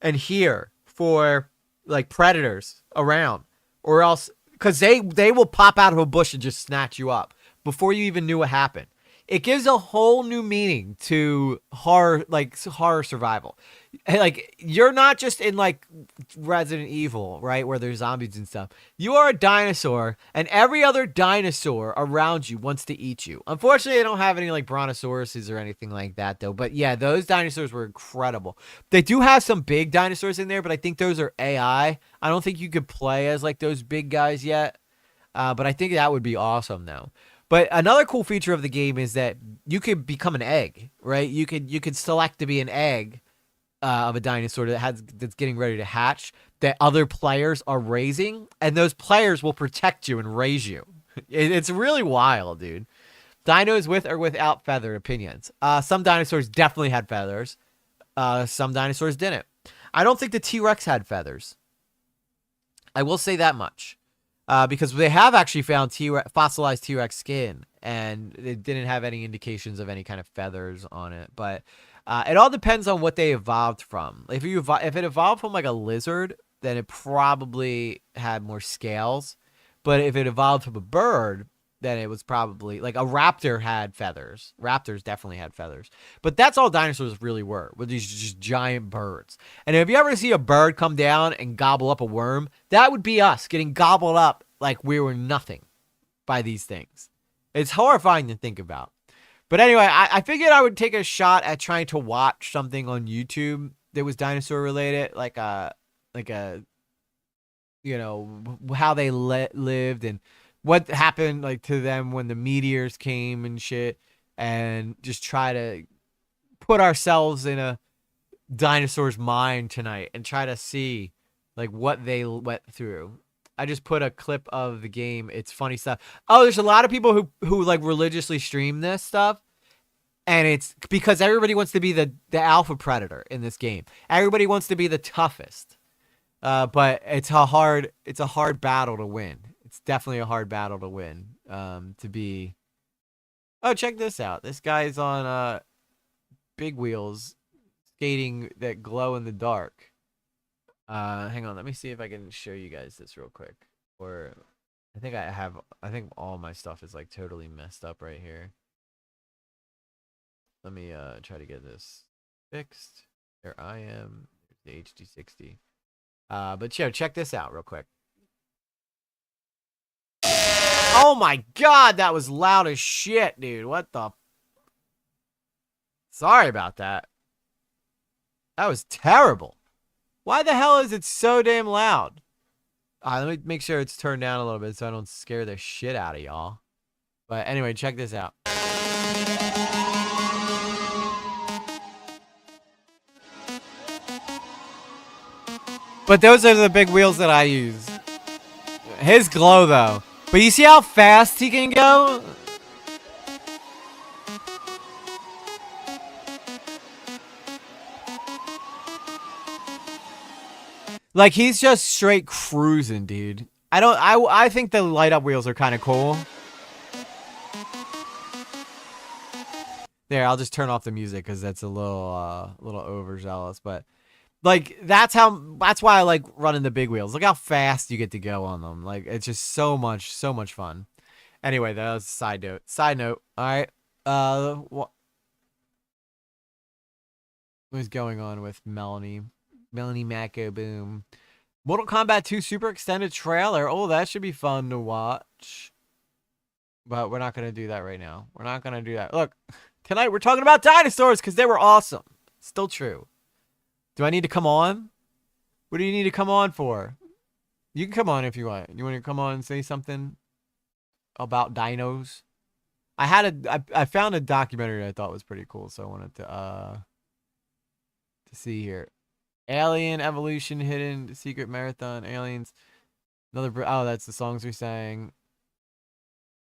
and hear for, like, predators around, or else, because they will pop out of a bush and just snatch you up before you even knew what happened. It gives a whole new meaning to horror survival. Like, you're not just in, like, Resident Evil, right, where there's zombies and stuff. You are a dinosaur, and every other dinosaur around you wants to eat you. Unfortunately, I don't have any, like, brontosauruses or anything like that, though. But yeah, those dinosaurs were incredible. They do have some big dinosaurs in there, but I think those are AI. I don't think you could play as, like, those big guys yet. But I think that would be awesome, though. But another cool feature of the game is that you could become an egg, right? You could select to be an egg of a dinosaur that's getting ready to hatch that other players are raising, and those players will protect you and raise you. It's really wild, dude. Dinos with or without feather opinions. Some dinosaurs definitely had feathers. Some dinosaurs didn't. I don't think the T-Rex had feathers. I will say that much. Because they have actually found fossilized T-Rex skin, and it didn't have any indications of any kind of feathers on it. But it all depends on what they evolved from. If it evolved from, like, a lizard, then it probably had more scales. But if it evolved from a bird, then it was probably, like, a raptor had feathers. Raptors definitely had feathers. But that's all dinosaurs really were these just giant birds. And if you ever see a bird come down and gobble up a worm, that would be us getting gobbled up like we were nothing by these things. It's horrifying to think about. But anyway, I figured I would take a shot at trying to watch something on YouTube that was dinosaur related, like a you know, how they lived and what happened, like, to them when the meteors came and shit, and just try to put ourselves in a dinosaur's mind tonight and try to see, like, what they went through. I just put a clip of the game. It's funny stuff. Oh, there's a lot of people who like religiously stream this stuff, and it's because everybody wants to be the alpha predator in this game. Everybody wants to be the toughest. But it's a hard battle to win. It's definitely a hard battle to win. To be. Oh, check this out. This guy's on big wheels, skating that glow in the dark. Hang on. Let me see if I can show you guys this real quick. Or I think all my stuff is, like, totally messed up right here. Let me try to get this fixed. There I am. The HD60. But check this out real quick. Oh my god, that was loud as shit, dude. What the? Sorry about that. That was terrible. Why the hell is it so damn loud? Let me make sure it's turned down a little bit so I don't scare the shit out of y'all. But anyway, check this out. But those are the big wheels that I use. His glow, though. But you see how fast he can go? Like, he's just straight cruising, dude. I think the light up wheels are kind of cool. There, I'll just turn off the music because that's a little overzealous, but like that's why I like running the big wheels. Look how fast you get to go on them. Like, it's just so much fun. Anyway, that was a side note. All right. What's going on with Melanie Mako Boom? Mortal Kombat 2 super extended trailer. Oh, that should be fun to watch. But we're not going to do that right now. We're not going to do that. Look, tonight we're talking about dinosaurs because they were awesome. Still true. Do I need to come on? What do you need to come on for? You can come on if you want. You want to come on and say something about dinos? I found a documentary that I thought was pretty cool, so I wanted to see here. Alien Evolution Hidden Secret Marathon Aliens. That's the songs we sang.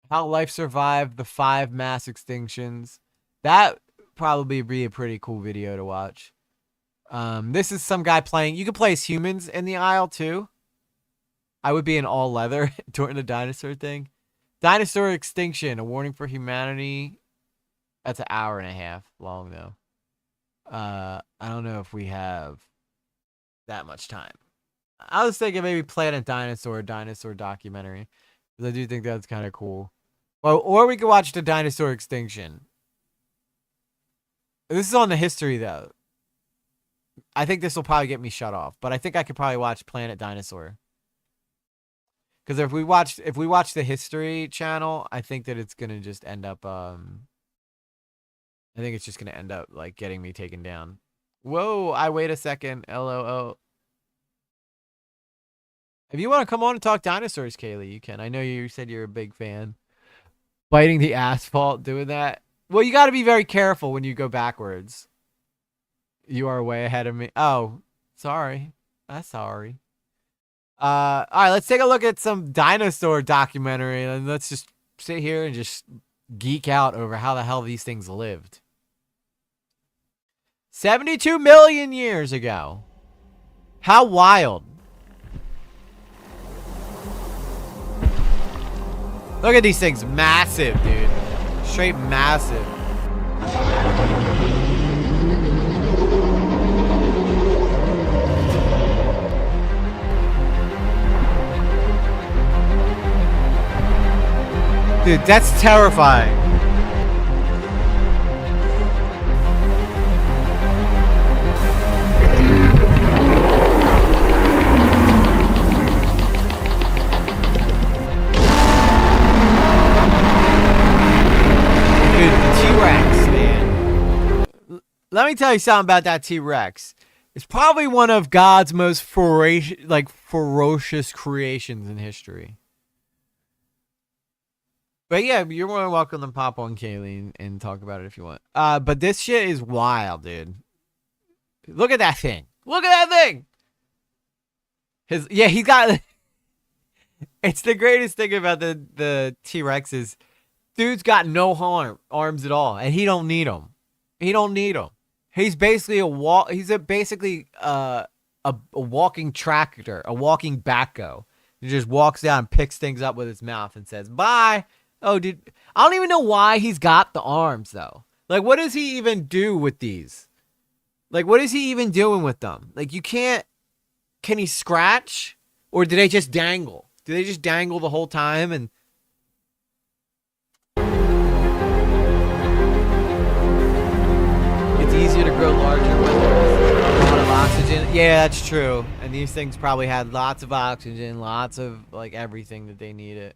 How life survived the 5 mass extinctions. That probably be a pretty cool video to watch. This is some guy playing. You can play as humans in the aisle too. I would be in all leather during the dinosaur thing. Dinosaur extinction, a warning for humanity. That's an hour and a half long though. I don't know if we have that much time. I was thinking maybe Planet Dinosaur documentary. Because I do think that's kind of cool. Or we could watch the dinosaur extinction. This is on the history though. I think this will probably get me shut off, but I think I could probably watch Planet Dinosaur. Because if we watch the History Channel, I think that it's gonna just end up I think it's just gonna end up like getting me taken down. Whoa! Wait a second. LOL. If you want to come on and talk dinosaurs, Kaylee, you can. I know you said you're a big fan. Biting the asphalt, doing that. Well, you got to be very careful when you go backwards. You are way ahead of me. Oh, sorry. I'm sorry. All right, let's take a look at some dinosaur documentary, and let's just sit here and just geek out over how the hell these things lived. 72 million years ago. How wild. Look at these things. Massive, dude. Straight massive. Dude, that's terrifying. Dude, the T-Rex, man. Let me tell you something about that T-Rex. It's probably one of God's most ferocious creations in history. But yeah, you're more than welcome to pop on Kaylee and talk about it if you want. But this shit is wild, dude. Look at that thing. Look at that thing. He's got. It's the greatest thing about the T-Rex is, dude's got no arms at all, and he don't need them. He don't need them. He's basically basically a walking tractor, a walking backhoe. He just walks down and picks things up with his mouth and says, "Bye." Oh, dude, I don't even know why he's got the arms, though. Like, what does he even do with these? Like, what is he even doing with them? Like, you can't... Can he scratch? Or do they just dangle? Do they just dangle the whole time? And it's easier to grow larger when there's a lot of oxygen. Yeah, that's true. And these things probably had lots of oxygen, lots of, like, everything that they needed.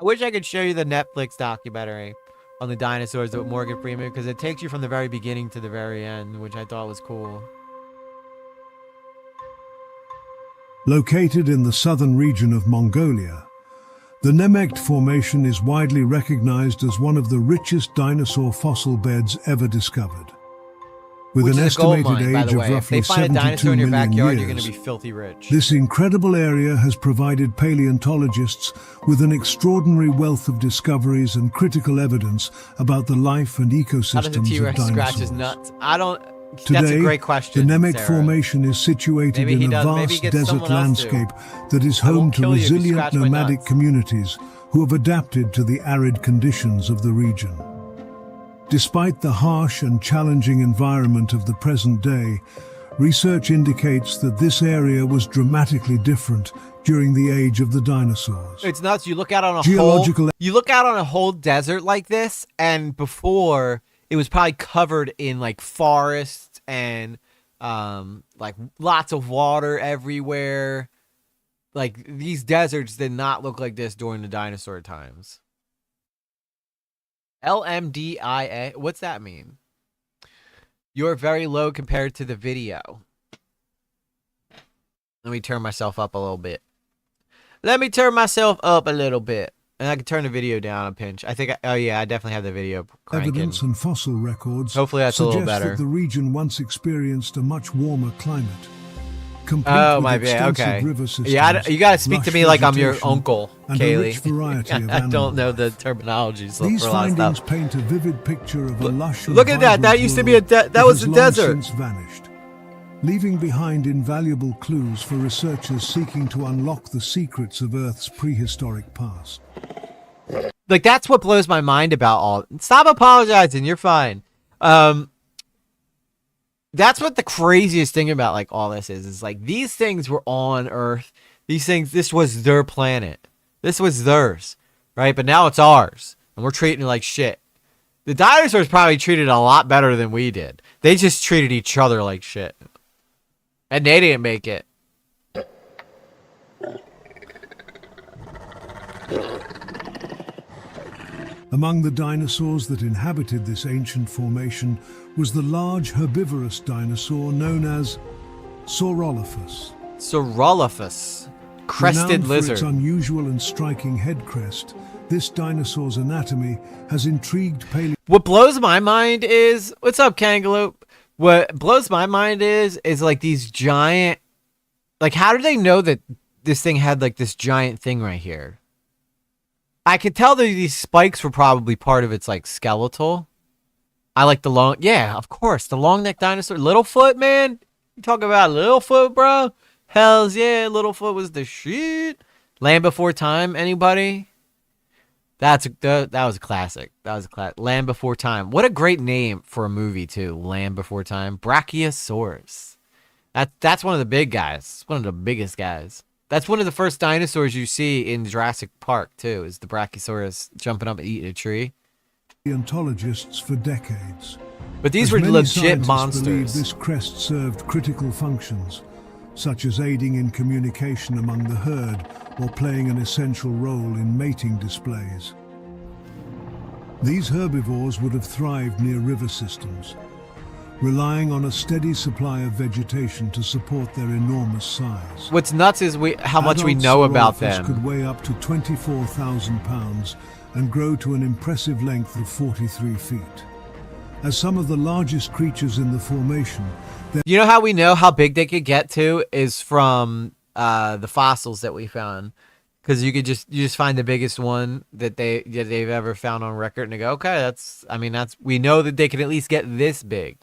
I wish I could show you the Netflix documentary on the dinosaurs with Morgan Freeman, because it takes you from the very beginning to the very end, which I thought was cool. Located in the southern region of Mongolia, the Nemegt Formation is widely recognized as one of the richest dinosaur fossil beds ever discovered. With Which an is a gold estimated mine, by age the of way. If roughly they find a 72 dinosaur in your million backyard, you're going to years, be filthy rich. this incredible area has provided paleontologists with an extraordinary wealth of discoveries and critical evidence about the life and How does a ecosystems of T-Rex scratch dinosaurs. his nuts? I don't... Today, That's a great question, the Nemegt Sarah. Formation is situated Maybe he in a does- maybe he vast gets desert someone else to. landscape that is I home won't to kill you if you resilient scratch my nomadic nuts. communities who have adapted to the arid conditions of the region. Despite the harsh and challenging environment of the present day, research indicates that this area was dramatically different during the age of the dinosaurs. It's nuts. You look out on a Geological- you look out on a whole desert like this, and before it was probably covered in like forests and like lots of water everywhere. Like these deserts did not look like this during the dinosaur times. LMDIA, what's that mean? You're very low compared to the video. Let me turn myself up a little bit. Let me turn myself up a little bit. And I can turn the video down a pinch. I think, oh yeah, I definitely have the video cranking. Evidence and fossil records Hopefully that's a little suggest better. that the region once experienced a much warmer climate. Complete Oh, with my bad. extensive Okay. river systems, Yeah, you got to speak to lush me like I'm your vegetation, uncle, and a rich variety Kaylee. of I don't know animals. the terminology so These for a lot of findings stuff. paint a vivid picture of a lush and Look at that. vibrant That used to be a world that was has a long desert. since vanished, leaving behind invaluable clues for researchers seeking to unlock the secrets of Earth's prehistoric past. Like that's what blows my mind about all. Stop apologizing. You're fine. That's what the craziest thing about like all this is like these things were on Earth. These things, this was their planet. This was theirs, right? But now it's ours, and we're treating it like shit. The dinosaurs probably treated it a lot better than we did. They just treated each other like shit, and they didn't make it. Among the dinosaurs that inhabited this ancient formation was the large herbivorous dinosaur known as Saurolophus. Saurolophus, crested Renowned for its lizard. unusual and striking head crest, this dinosaur's anatomy has intrigued What blows my mind is, what's up, Kangaloo? What blows my mind is like these giant, like how did they know that this thing had like this giant thing right here? I could tell that these spikes were probably part of its like skeletal. I like the long, yeah, of course, the long neck dinosaur, Littlefoot, man. You talk about Littlefoot, bro? Hells yeah, Littlefoot was the shit. Land Before Time, anybody? That was a classic. That was a classic. Land Before Time. What a great name for a movie too. Land Before Time. Brachiosaurus. That's one of the big guys. One of the biggest guys. That's one of the first dinosaurs you see in Jurassic Park too. Is the Brachiosaurus jumping up and eating a tree? paleontologists for decades. But these As were many legit scientists believe monsters. this crest served critical functions, such as aiding in communication among the herd or playing an essential role in mating displays. These herbivores would have thrived near river systems, relying on a steady supply of vegetation to support their enormous size. What's nuts is how much we Adult know about Saurolophus them. could weigh up to 24,000 pounds and grow to an impressive length of 43 feet. As some of the largest creatures in the formation, You know how we know how big they could get to is from the fossils that we found, because you just find the biggest one that they've ever found on record and they go, okay, we know that they can at least get this big.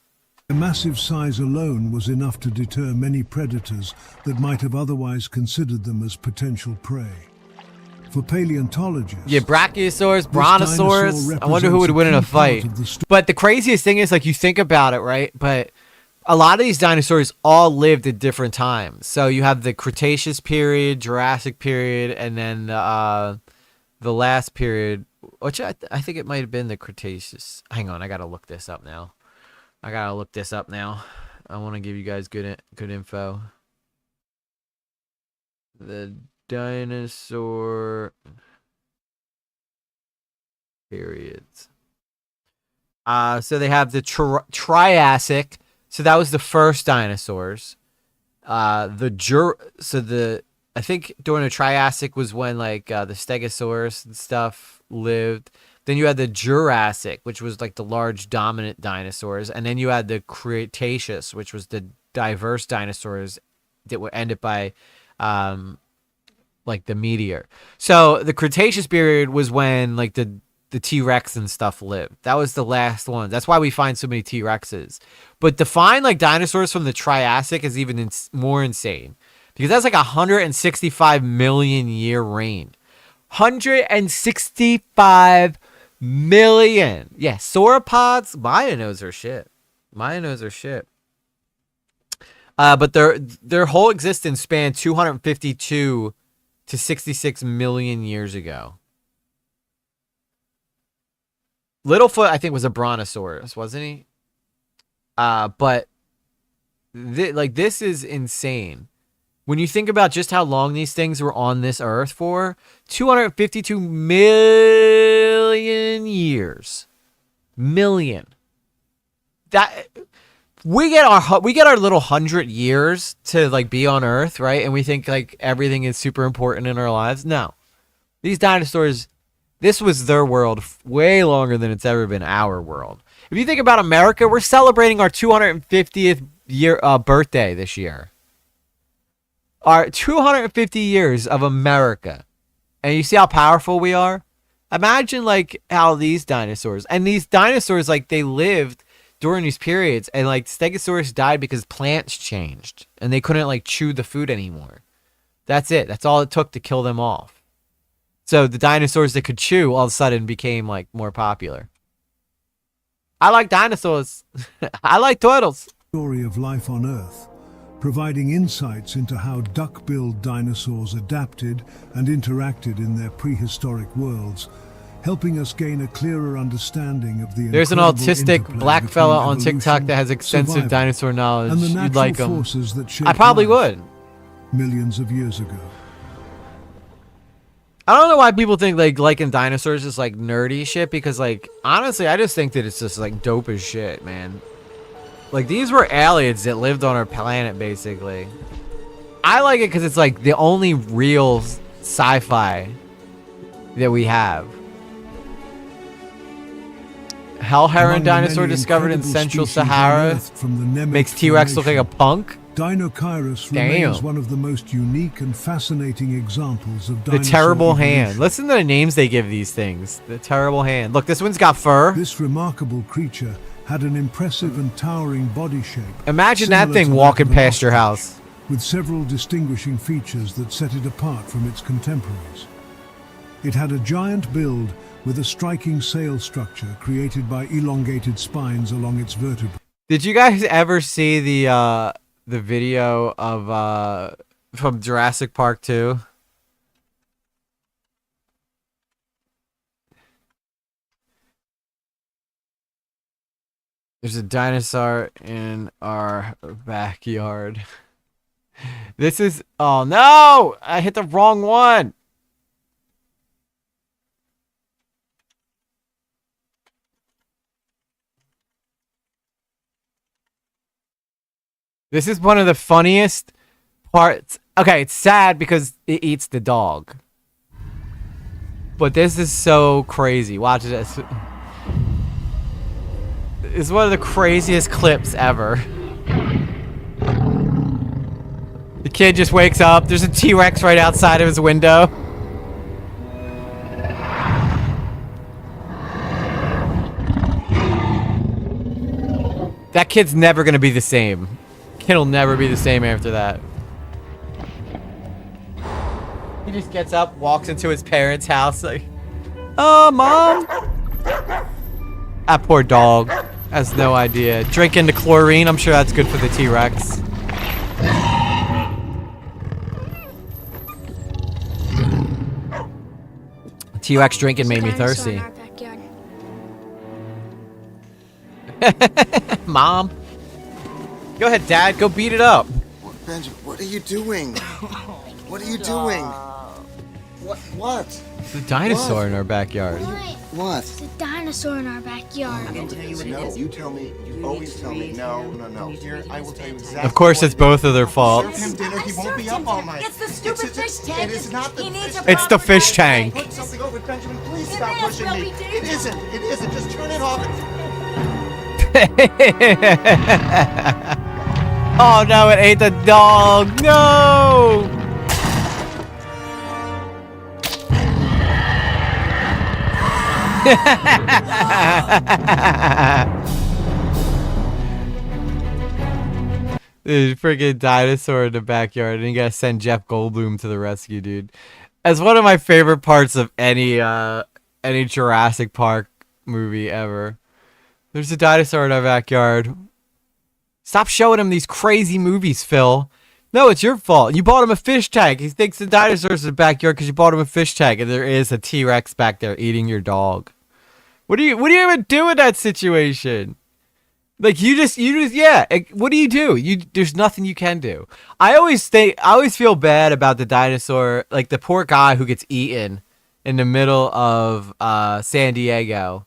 their massive size alone was enough to deter many predators that might have otherwise considered them as potential prey. For paleontologists, Yeah, Brachiosaurus, this Brontosaurus. dinosaur I wonder who would win in a represents a key part fight. of the But the craziest thing is, like, you think about it, right? But a lot of these dinosaurs all lived at different times. So you have the Cretaceous period, Jurassic period, and then the last period, which I think it might have been the Cretaceous. Hang on, I gotta look this up now. I want to give you guys good info. The dinosaur periods. So they have the Triassic. So that was the first dinosaurs. I think during the Triassic was when like the Stegosaurus and stuff lived. Then you had the Jurassic, which was like the large dominant dinosaurs, and then you had the Cretaceous, which was the diverse dinosaurs that were ended by like the meteor. So the Cretaceous period was when like the T-Rex and stuff lived. That was the last one. That's why we find so many T-Rexes. But to find like dinosaurs from the Triassic is even more insane, because that's like 165 million year reign. 165 million. Yeah, sauropods. Maya knows her shit. But their whole existence spanned 252 to 66 million years ago. Littlefoot, I think, was a brontosaurus, wasn't he? But this is insane. When you think about just how long these things were on this earth for, 252 million years. Million. That we get our little 100 years to like be on earth, right? And we think like everything is super important in our lives. No. These dinosaurs, this was their world way longer than it's ever been our world. If you think about America, we're celebrating our 250th year birthday this year. Our 250 years of America. And you see how powerful we are? Imagine like how these dinosaurs, like they lived during these periods, and like Stegosaurus died because plants changed and they couldn't like chew the food anymore. That's it. That's all it took to kill them off. So the dinosaurs that could chew all of a sudden became like more popular. I like dinosaurs. I like turtles. Story of life on Earth, providing insights into how duck-billed dinosaurs adapted and interacted in their prehistoric worlds, helping us gain a clearer understanding of the There's an autistic interplay black fella between on TikTok evolution, that has extensive survival, dinosaur knowledge. and the You'd natural like him. forces that shaped I probably life would. millions of years ago. I don't know why people think like liking dinosaurs is like nerdy shit, because like honestly I just think that it's just like dope as shit, man. Like these were aliens that lived on our planet basically. I like it because it's like the only real sci-fi that we have. Hell heron Among the dinosaur many discovered in incredible Central species Sahara unearthed from the Nemec makes T-Rex look like a Formation, punk. Dinochirus Damn. remains one of the most unique and fascinating examples of The dinosaur terrible hand. evolution. Listen to the names they give these things. The terrible hand. Look, this one's got fur. This remarkable creature had an impressive and towering body shape. Imagine that similar thing to that walking of an past your ostrich, house. with several distinguishing features that set it apart from its contemporaries. It had a giant build with a striking sail structure created by elongated spines along its vertebrae. Did you guys ever see the video of from Jurassic Park 2? There's a dinosaur in our backyard. This is, oh no! I hit the wrong one! This is one of the funniest parts. Okay, it's sad because it eats the dog. But this is so crazy. Watch this. It's one of the craziest clips ever. The kid just wakes up. There's a T-Rex right outside of his window. That kid's never gonna be the same. Kid'll never be the same after that. He just gets up, walks into his parents' house like, "Oh, Mom." That poor dog has no idea. Drinking the chlorine, I'm sure that's good for the T-Rex. T-Rex drinking made me thirsty. Mom. Go ahead, Dad. Go beat it up. Benjamin, what are you doing? What are you doing? What? It's a dinosaur in our backyard. What? It's a dinosaur in our backyard. No, you tell me. You always tell me. No. Here, I will tell you exactly. Of course, it's both of their faults. Serve him dinner. He won't be up all night. It's the stupid fish tank. It is not the He needs fish a It's the fish tank. Put something over it, Benjamin. Please It stop is, pushing will me. be It dangerous. isn't. It isn't. Just turn it off. Oh no, it ate the dog. No. There's a freaking dinosaur in the backyard, and you gotta send Jeff Goldblum to the rescue, dude. As one of my favorite parts of any Jurassic Park movie ever. There's a dinosaur in our backyard. Stop showing him these crazy movies, Phil. No, it's your fault. You bought him a fish tank. He thinks the dinosaur's in the backyard because you bought him a fish tank, and there is a T-Rex back there eating your dog. What do you even do in that situation? Like yeah. What do you do? There's nothing you can do. I always feel bad about the dinosaur, like the poor guy who gets eaten in the middle of San Diego,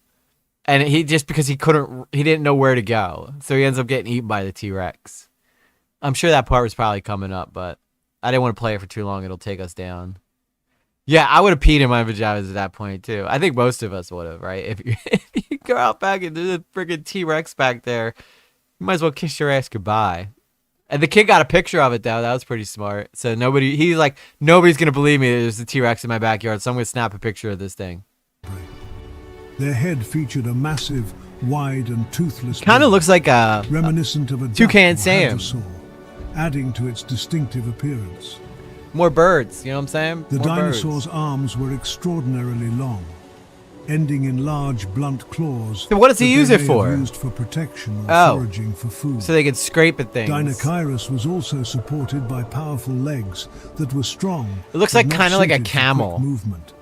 and because he didn't know where to go, so he ends up getting eaten by the T-Rex. I'm sure that part was probably coming up, but I didn't want to play it for too long. It'll take us down. Yeah, I would have peed in my pajamas at that point, too. I think most of us would have, right? If you go out back and there's a freaking T-Rex back there, you might as well kiss your ass goodbye. And the kid got a picture of it, though. That was pretty smart. So nobody's going to believe me that there's a T-Rex in my backyard, so I'm going to snap a picture of this thing. Their head featured a massive, wide and toothless Kind of bill, looks like a reminiscent of a Toucan duck or Sam. hadrosaur, adding to its distinctive appearance. more birds, you know what I'm saying? The More dinosaur's birds. arms were extraordinarily long, ending in large, blunt claws. So what does he that use they it may for? have used for protection or Oh. foraging for food. So they could scrape at things. Dinochirus was also supported by powerful legs that were strong. It looks but like not kinda like a suited for quick camel. movement.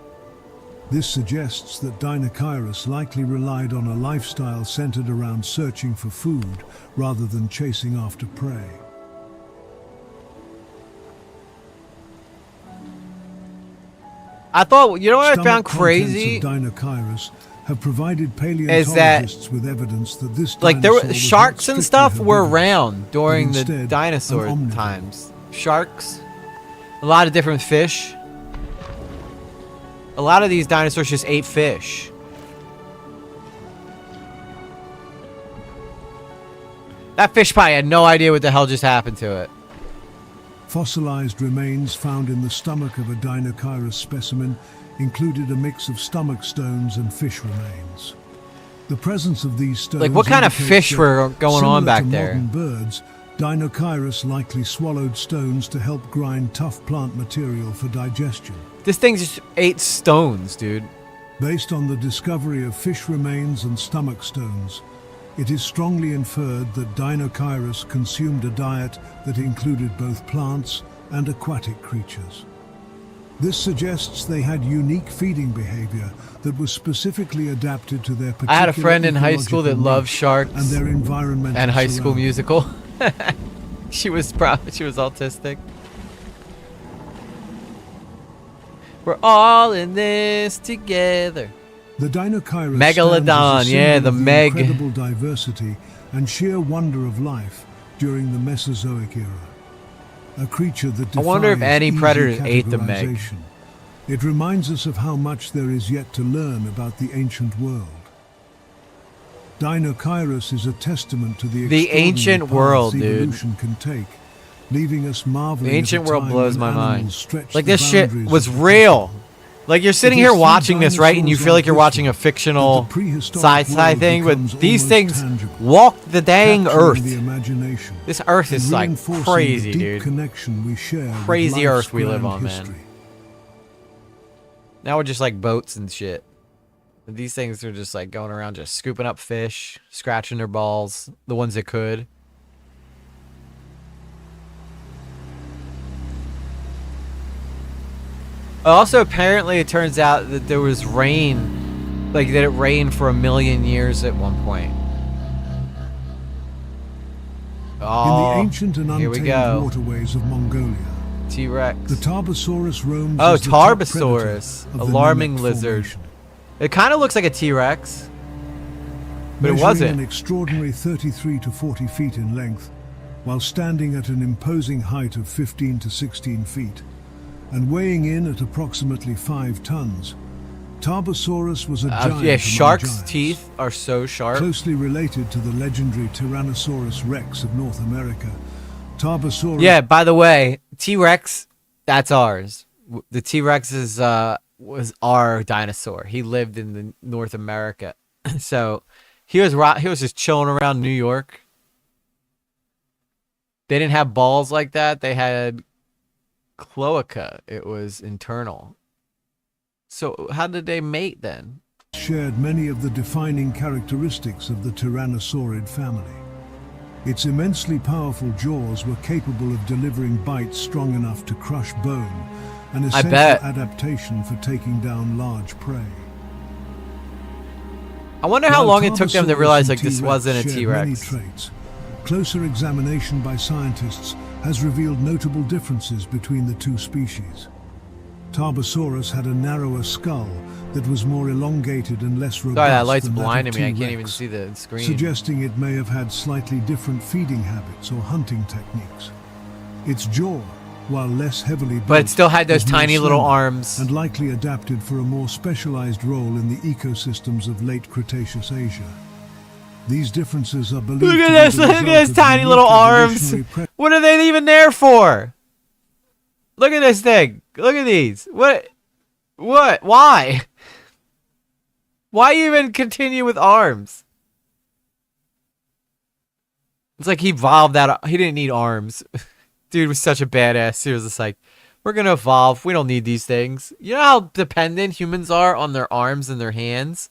This suggests that Dinochirus likely relied on a lifestyle centered around searching for food rather than chasing after prey. I thought, you know what I Stomach found crazy? contents of Dinochirus have provided Is that, paleontologists with evidence that this like, there dinosaur were was sharks not and strictly stuff were herbivorous, around during but the instead dinosaur an omnivore. times. Sharks, a lot of different fish. A lot of these dinosaurs just ate fish. That fish probably had no idea what the hell just happened to it. Fossilized remains found in the stomach of a Dinochirus specimen included a mix of stomach stones and fish remains. The presence of these stones Like, what kind of indicates fish that, were going on similar back to there? modern birds, Dinochirus likely swallowed stones to help grind tough plant material for digestion. This thing just ate stones, dude. Based on the discovery of fish remains and stomach stones, it is strongly inferred that Dinochirus consumed a diet that included both plants and aquatic creatures. This suggests they had unique feeding behavior that was specifically adapted to their particular I had a friend in high school that ecological loved niche sharks and their environmental and High School surroundings. Musical. She was autistic. We're all in this together. The Dinochirus Megalodon, stands as a yeah, symbol the of Meg. incredible diversity and sheer wonder of life during the Mesozoic era. A creature that I wonder if defies any easy predators ate the Meg. categorization. It reminds us of how much there is yet to learn about the ancient world. Dinochirus is a testament to the extraordinary ancient paths world, dude. evolution can take, leaving us marveling. The ancient at a world time blows when my mind. animals stretched Like, the this shit boundaries was of real. possible. Like, you're sitting It here is watching through this, right? And you dinosaurs feel like you're like watching a this fictional that the prehistoric sci-fi world thing, but becomes these almost things tangible, walk the dang capturing earth. the imagination This earth is and like reinforcing crazy, the deep dude. connection we share with Crazy life's earth we live grand on, man. history. Now we're just like boats and shit. And these things are just like going around just scooping up fish, scratching their balls, the ones that could. Also, apparently it turns out that there was rain, like that it rained for 1,000,000 years at one point. In Oh, the ancient and here we untamed go. waterways of Mongolia, T-Rex. The Tarbosaurus roams Oh, as the top predator Tarbosaurus. of the Alarming mimic lizard. formation. It kind of looks like a T-Rex. But it Measuring wasn't. an extraordinary 33 to 40 feet in length, while standing at an imposing height of 15 to 16 feet, and weighing in at approximately 5 tons, Tarbosaurus was a giant Yeah, among sharks' giants, teeth are so sharp. closely related to the legendary Tyrannosaurus rex of North America. Tarbosaurus Yeah, by the way, T-Rex, that's ours. The T-Rex was our dinosaur. He lived in the North America. So he was just chilling around New York. They didn't have balls like that. They had cloaca. It was internal. So how did they mate then? shared many of the defining characteristics of the Tyrannosaurid family. Its immensely powerful jaws were capable of delivering bites strong enough to crush bone, an essential adaptation for taking down large prey. I wonder how While long it took them to Tarbosaurus realize and like this T-Rex wasn't a shared T-Rex. many traits, closer examination by scientists has revealed notable differences between the two species. Tarbosaurus had a narrower skull that was more elongated and less robust Sorry, that light's than that of blinding me. I can't T-Rex, even see the screen. suggesting it may have had slightly different feeding habits or hunting techniques. Its jaw, while less heavily built, But it still had those was more tiny little slender arms. and likely adapted for a more specialized role in the ecosystems of late Cretaceous Asia. These differences are believed Look to at be this! the Look at result this of tiny unique little arms! evolutionary pre- What are they even there for? Look at this thing! Look at these! What? What? Why? Why even continue with arms? It's like he evolved that. He didn't need arms. Dude was such a badass. He was just like, we're gonna evolve. We don't need these things. You know how dependent humans are on their arms and their hands?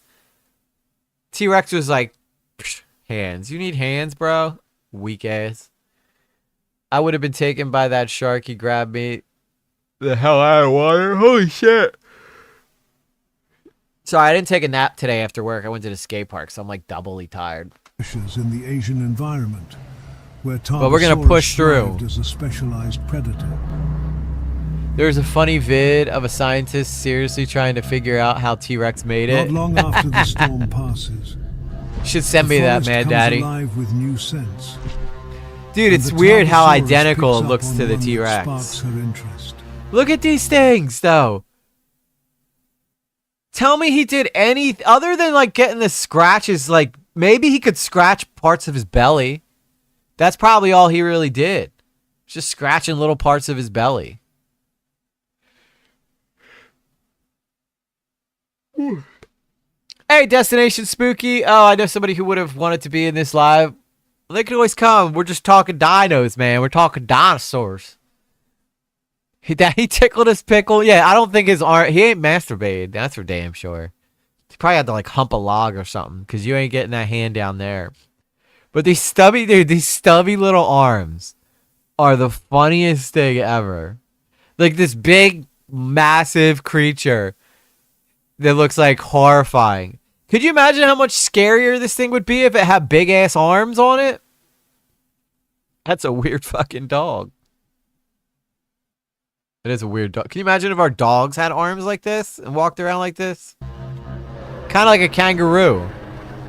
T-Rex was like, hands. You need hands, bro? Weak ass. I would have been taken by that shark. He grabbed me the hell out of water. Holy shit. Sorry, I didn't take a nap today after work. I went to the skate park, so I'm like doubly tired. in the Asian environment, where But we're gonna Tarbosaurus push through. thrived as a specialized predator. There's a funny vid of a scientist seriously trying to figure out how T-Rex made Not it. long after the storm passes, Should send the me that, forest Mad comes Daddy. alive with new scents. Dude, And it's the weird how Tarbosaurus identical it picks looks up to on the one that T-Rex. sparks her interest. Look at these things, though. Tell me he did any other than like getting the scratches. Like maybe he could scratch parts of his belly. That's probably all he really did. Just scratching little parts of his belly. Hey, Destination Spooky. Oh, I know somebody who would have wanted to be in this live. They can always come. We're just talking dinos, man. We're talking dinosaurs. He tickled his pickle. Yeah, I don't think his arm. He ain't masturbated. That's for damn sure. He probably had to like hump a log or something because you ain't getting that hand down there. But these stubby little arms are the funniest thing ever. Like this big, massive creature that looks like horrifying. Could you imagine how much scarier this thing would be if it had big ass arms on it? That's a weird fucking dog. It is a weird dog. Can you imagine if our dogs had arms like this and walked around like this? Kind of like a kangaroo.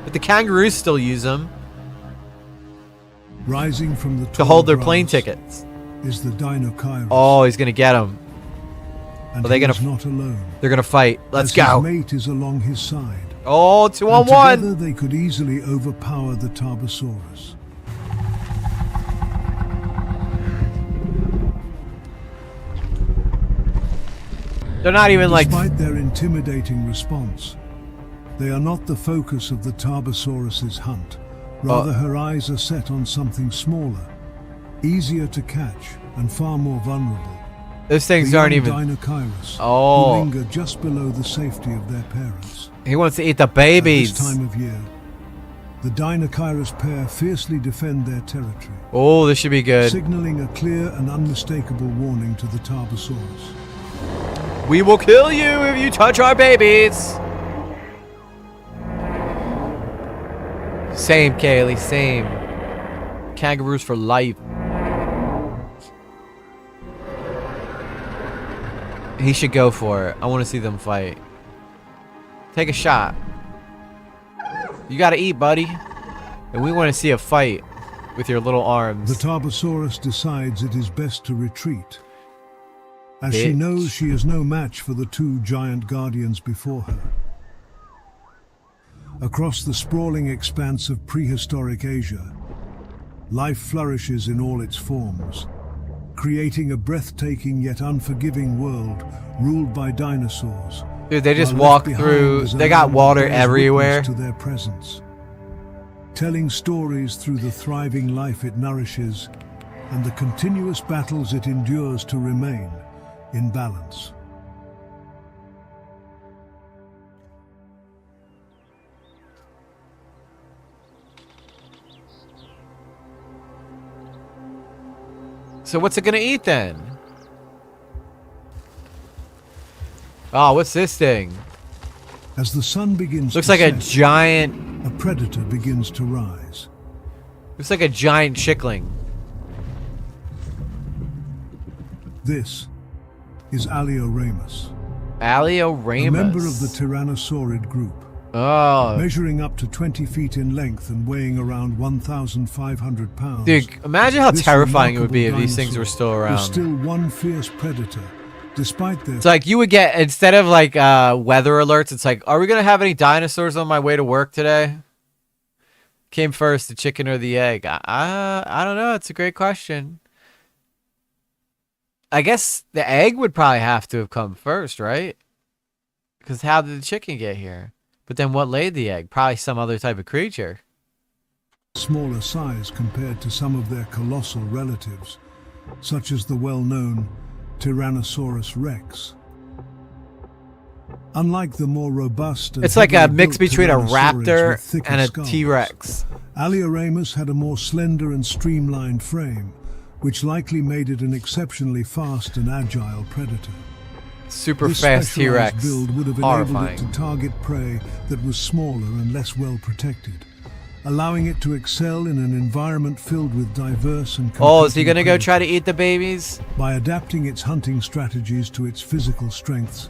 But the kangaroos still use them Rising from the to tall hold their plane grass tickets. is the Dinosaurus. Oh, he's gonna get them. and are they he gonna is not alone. They're gonna fight. Let's as go. His mate is along his side. Oh, 2 on And 1. together they could easily overpower the Tarbosaurus. They're not even like. Despite their intimidating response, they are not the focus of the Tarbosaurus's hunt. Rather, her eyes are set on something smaller, easier to catch, and far more vulnerable. Those things The aren't young even. Dinosaurus, Oh. who linger just below the safety of their parents. He wants to eat the At babies. this time of year, the Dinosaurus pair fiercely defend their territory, Oh, this should be good. signaling a clear and unmistakable warning to the Tarbosaurus. We will kill you if you touch our babies. Same, Kaylee, same. Kangaroos for life. He should go for it. I want to see them fight. Take a shot. You gotta eat, buddy. And we want to see a fight with your little arms. The Tarbosaurus decides it is best to retreat, as she Bitch. knows she is no match for the two giant guardians before her. Across the sprawling expanse of prehistoric Asia, life flourishes in all its forms, creating a breathtaking yet unforgiving world ruled by dinosaurs. Dude, they just while left walk behind through. is a They got land that water bears everywhere. witness to their presence, telling stories through the thriving life it nourishes and the continuous battles it endures to remain in balance. So what's it gonna eat then? Oh, what's this thing? As the sun begins Looks to like a set, giant. a predator begins to rise. Looks like a giant chickling. This is Alioramus, Alioramus. a member of the Tyrannosaurid group, Oh, measuring up to 20 feet in length and weighing around 1,500 pounds. dude! Imagine how This terrifying it would be if remarkable these things were dinosaur still was around. still one fierce predator, despite their It's like you would get, instead of like weather alerts, it's like, are we gonna have any dinosaurs on my way to work today? Came first, the chicken or the egg? I don't know. It's a great question. I guess the egg would probably have to have come first, right? Because how did the chicken get here? But then what laid the egg? Probably some other type of creature. smaller size compared to some of their colossal relatives, such as the well-known Tyrannosaurus rex. Unlike the more robust and It's like a heavily mix built between a Tyrannosaurids with raptor thicker and a skulls, T-Rex. Alioramus had a more slender and streamlined frame, which likely made it an exceptionally fast and agile predator. Super This fast specialized T-Rex. build would have enabled Horrifying. it to target prey that was smaller and less well protected, allowing it to excel in an environment filled with diverse and Oh, is he gonna competing go try to predators. eat the babies? By adapting its hunting strategies to its physical strengths,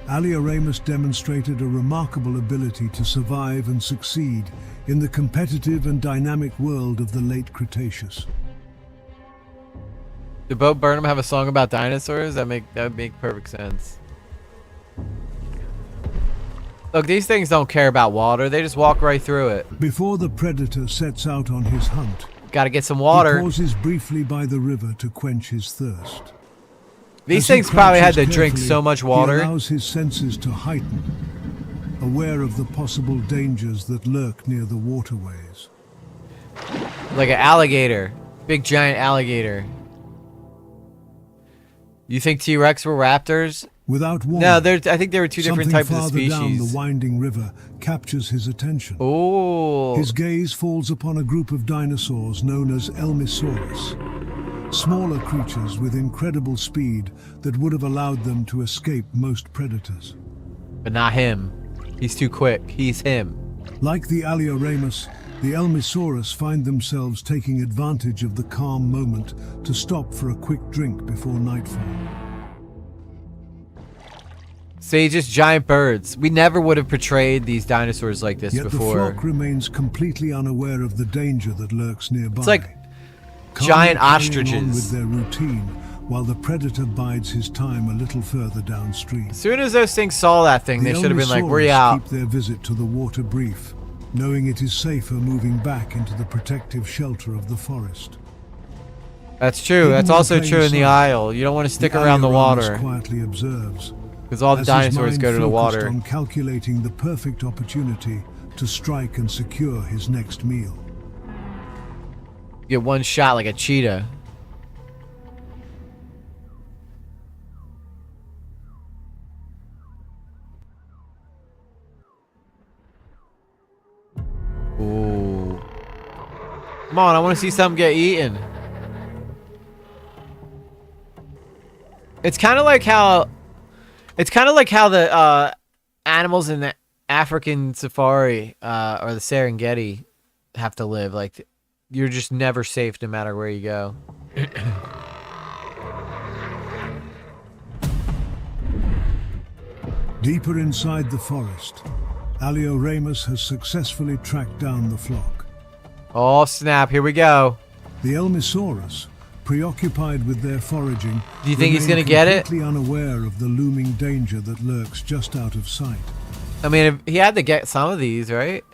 Alioramus demonstrated a remarkable ability to survive and succeed in the competitive and dynamic world of the late Cretaceous. Did Bo Burnham have a song about dinosaurs? That would make perfect sense. Look, these things don't care about water. They just walk right through it. Before the predator sets out on his hunt, Gotta get some he water. pauses briefly by the river to quench his thirst. These As he things probably had to crouches drink carefully, so much He water. allows his senses to heighten, aware of the possible dangers that lurk near the waterways. Like an alligator. Big giant alligator. You think T-Rex were raptors? Without warning, No, I think there were two different something types of farther down the species. winding river captures his attention. Oh. His gaze falls upon a group of dinosaurs known as Elmisaurus, smaller creatures with incredible speed that would have allowed them to escape most predators. But not him. He's too quick. He's him. Like the Alioramus, the Elmisaurus find themselves taking advantage of the calm moment to stop for a quick drink before nightfall. See, just giant birds. We never would have portrayed these dinosaurs like this Yet before. the flock remains completely unaware of the danger that lurks nearby. It's like Calmly giant carrying on ostriches. with their routine, while the predator bides his time a little further downstream. As soon as those things saw that thing, they The should have been like, "We're Elmisaurus out." keep their visit to the water brief, knowing it is safer moving back into the protective shelter of the forest. That's true. Hidden That's in also plain true in the sight, Isle. You don't want to stick around the Alioramus water quietly observes, because all the as his dinosaurs mind go to the focused water. on calculating the perfect opportunity to strike and secure his next meal. Get one shot like a cheetah. Ooh. Come on, I want to see something get eaten. It's kind of like how the animals in the African safari or the Serengeti have to live. Like, you're just never safe no matter where you go. Deeper inside the forest, Alioramus has successfully tracked down the flock. Oh snap, here we go. The Elmisaurus, preoccupied with their foraging, Do you think he's gonna get it? completely unaware of the looming danger that lurks just out of sight. I mean, he had to get some of these, right?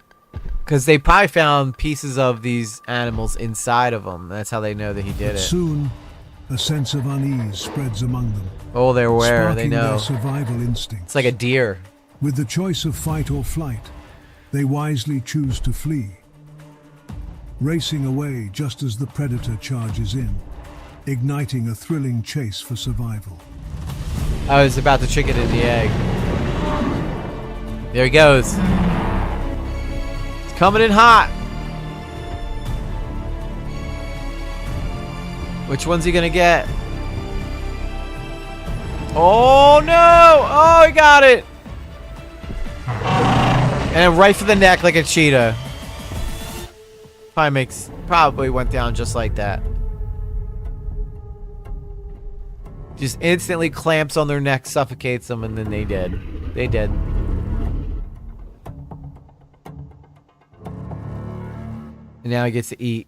Because they probably found pieces of these animals inside of them. That's how they know that he did it. Soon, a sense of unease spreads among them. Oh, they're aware. They sparking know. their survival instincts. It's like a deer. With the choice of fight or flight, they wisely choose to flee, racing away just as the predator charges in, igniting a thrilling chase for survival. I was about the chicken and the egg. There he goes. It's coming in hot. Which one's he gonna get? Oh no! Oh, he got it! And right for the neck like a cheetah. Probably went down just like that. Just instantly clamps on their neck, suffocates them, and then they dead. They dead. And now he gets to eat.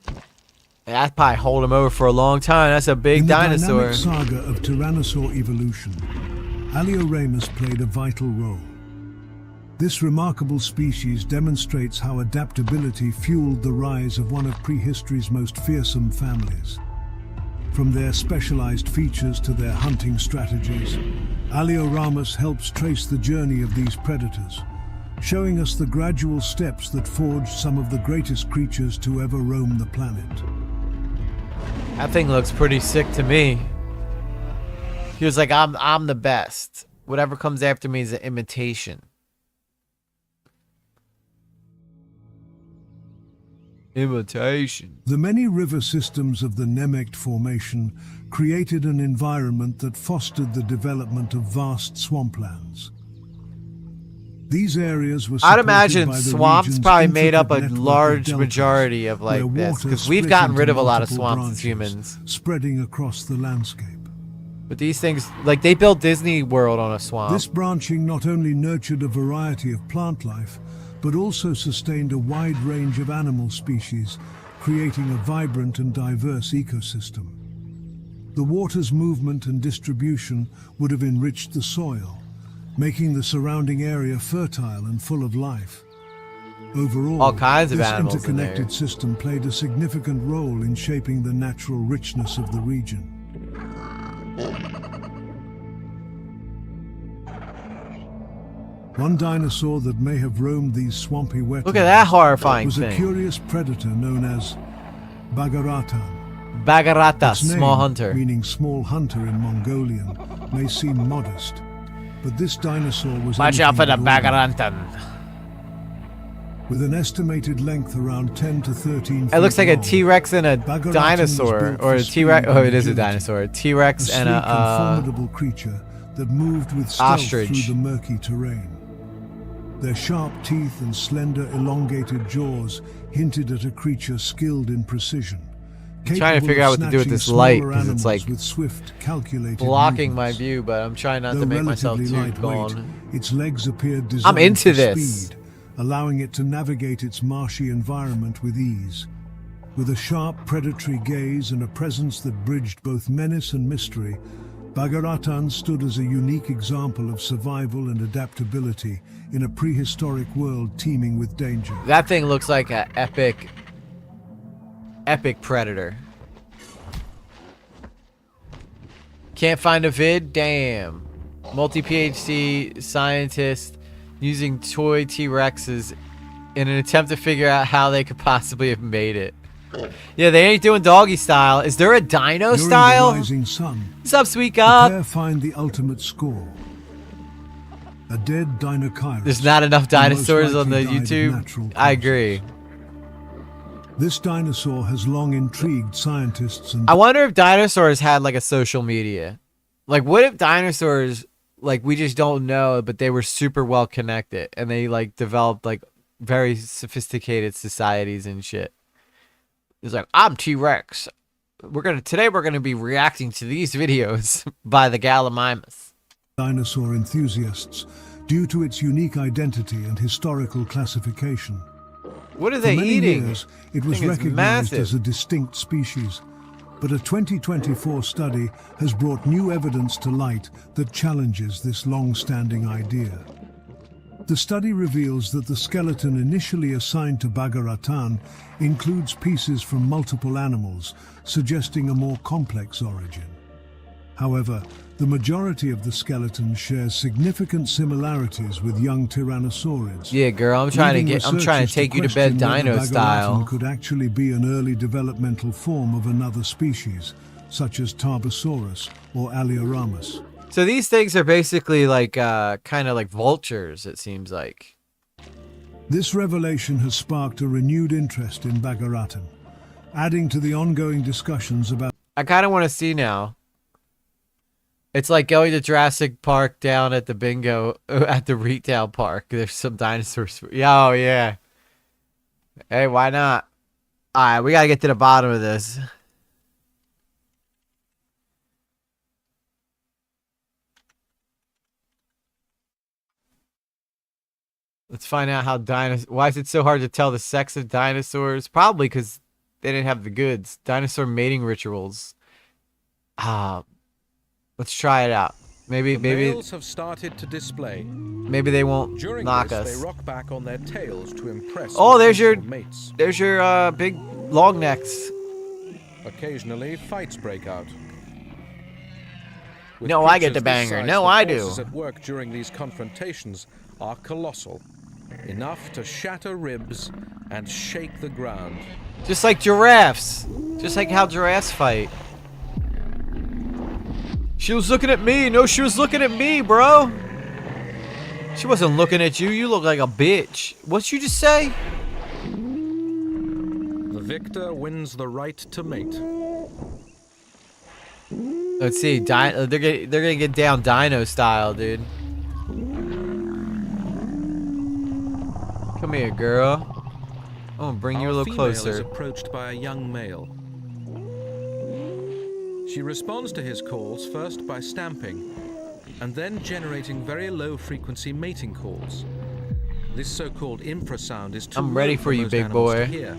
And that's probably hold him over for a long time. That's a big dinosaur. In the dynamic saga of Tyrannosaur evolution, Alioramus played a vital role. This remarkable species demonstrates how adaptability fueled the rise of one of prehistory's most fearsome families. From their specialized features to their hunting strategies, Alioramus helps trace the journey of these predators, showing us the gradual steps that forged some of the greatest creatures to ever roam the planet. That thing looks pretty sick to me. He was like, I'm the best. Whatever comes after me is an imitation. Imitation. The many river systems of the Nemegt Formation created an environment that fostered the development of vast swamplands. These areas were I'd supported imagine by the swamps region's probably made up a intricate network of large deltas, majority of like where this, water because we've split gotten into rid of a lot of multiple swamps as branches, humans. spreading across the landscape. But these things, like they built Disney World on a swamp. This branching not only nurtured a variety of plant life, but also sustained a wide range of animal species, creating a vibrant and diverse ecosystem. The water's movement and distribution would have enriched the soil, making the surrounding area fertile and full of life. Overall, All kinds of this animals in there. interconnected system played a significant role in shaping the natural richness of the region. One dinosaur that may have roamed these swampy wetlands Look at that horrifying was a thing. curious predator known as Bagaratan. Bagarata, Its name, small hunter. meaning small hunter in Mongolian, may seem modest, but this dinosaur was Watch out for the anything but ordinary. Bagarantan. With an estimated length around 10 to 13 feet It looks like a long, T-Rex and a Bagaratan was dinosaur, built or for a speed T-Rex. Oh, and it is a agility. dinosaur. A a T-Rex sleek and and a formidable creature that moved with stealth ostrich. through the murky terrain. Their sharp teeth and slender, elongated jaws hinted at a creature skilled in precision. I'm trying to capable figure of out what to do with snatching this light, smaller 'cause it's, animals like, with swift, calculated blocking my movements. view, but I'm trying not Though to make myself too relatively lightweight, gone. its legs appeared designed into for this. speed, allowing it to navigate its marshy environment with ease. With a sharp, predatory gaze and a presence that bridged both menace and mystery, Bagaratan stood as a unique example of survival and adaptability in a prehistoric world teeming with danger. That thing looks like an epic predator. Can't find a vid? Damn. Multi-PhD scientist using toy T-Rexes in an attempt to figure out how they could possibly have made it. Yeah, they ain't doing doggy style. Is there a dino During style? the rising sun, What's up, sweet the god? pair find the ultimate score. A dead Dinochirus. There's not enough who most dinosaurs on the likely died of YouTube. natural I causes. agree. This dinosaur has long intrigued scientists and I wonder if dinosaurs had like a social media. Like, what if dinosaurs, like, we just don't know, but they were super well connected and they like developed like very sophisticated societies and shit. It's like, I'm T-Rex. Today we're gonna be reacting to these videos by the Gallimimus. dinosaur enthusiasts due to its unique identity and historical classification. What are For they many eating? years, it was Thing is recognized massive. as a distinct species, but a 2024 study has brought new evidence to light that challenges this long-standing idea. The study reveals that the skeleton initially assigned to Bagaratan includes pieces from multiple animals, suggesting a more complex origin. However, the majority of the skeleton shares significant similarities with young tyrannosaurids. Yeah, girl, I'm trying leading to researchers take you to bed question whether dino Bagaratan style. could actually be an early developmental form of another species, such as Tarbosaurus or Alioramus. So these things are basically like kind of like vultures, it seems like. This revelation has sparked a renewed interest in Bagaratan, adding to the ongoing discussions about I kind of want to see now. It's like going to Jurassic Park down at the bingo at the retail park. There's some dinosaurs. Yeah, oh yeah. Hey, why not? All right, we got to get to the bottom of this. Let's find out how why is it so hard to tell the sex of dinosaurs? Probably because they didn't have the goods. Dinosaur mating rituals. Let's try it out. Maybe males have started to display. Maybe they won't During knock this, us. they rock back on their tails to impress. Oh, there's your mates. big long necks. Occasionally, fights break out. With No, I get the creatures this banger. size, No, the I do. forces at work during these confrontations are colossal, enough to shatter ribs and shake the ground. Just like giraffes. Just like how giraffes fight. She was looking at me. No, she was looking at me, bro. She wasn't looking at you. You look like a bitch. What'd you just say? The victor wins the right to mate. Let's see. They're gonna get down dino style, dude. Come here, girl. I'm gonna bring you a little Our female is closer. approached by a young male. She responds to his calls first by stamping, and then generating very low-frequency mating calls. This so-called infrasound is too I'm ready low for you, most big animals to boy. hear.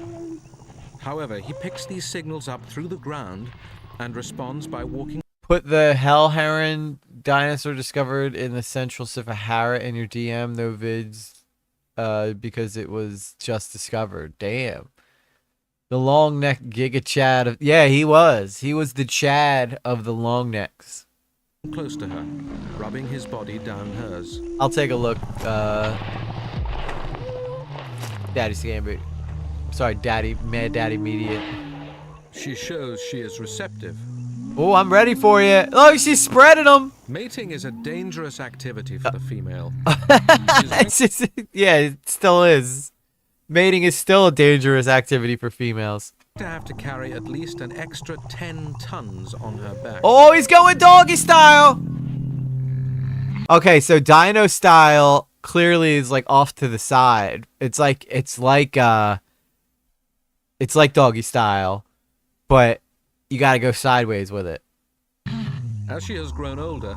However, he picks these signals up through the ground and responds by walking. Put the hell heron dinosaur discovered in the central Sahara in your DM. No vids, because it was just discovered. Damn. The long neck Giga Chad of he was the Chad of the long necks. Close to her, rubbing his body down hers. I'll take a look. Daddy Scambit. Sorry, Daddy, Mad Daddy Media. She shows she is receptive. Oh, I'm ready for you. Oh, she's spreading them. Mating is a dangerous activity for the female. Yeah, it still is. Mating is still a dangerous activity for females. To have to carry at least an extra 10 tons on her back. Oh, he's going doggy style. Okay, so dino style clearly is like off to the side. It's like doggy style, but you got to go sideways with it. As she has grown older,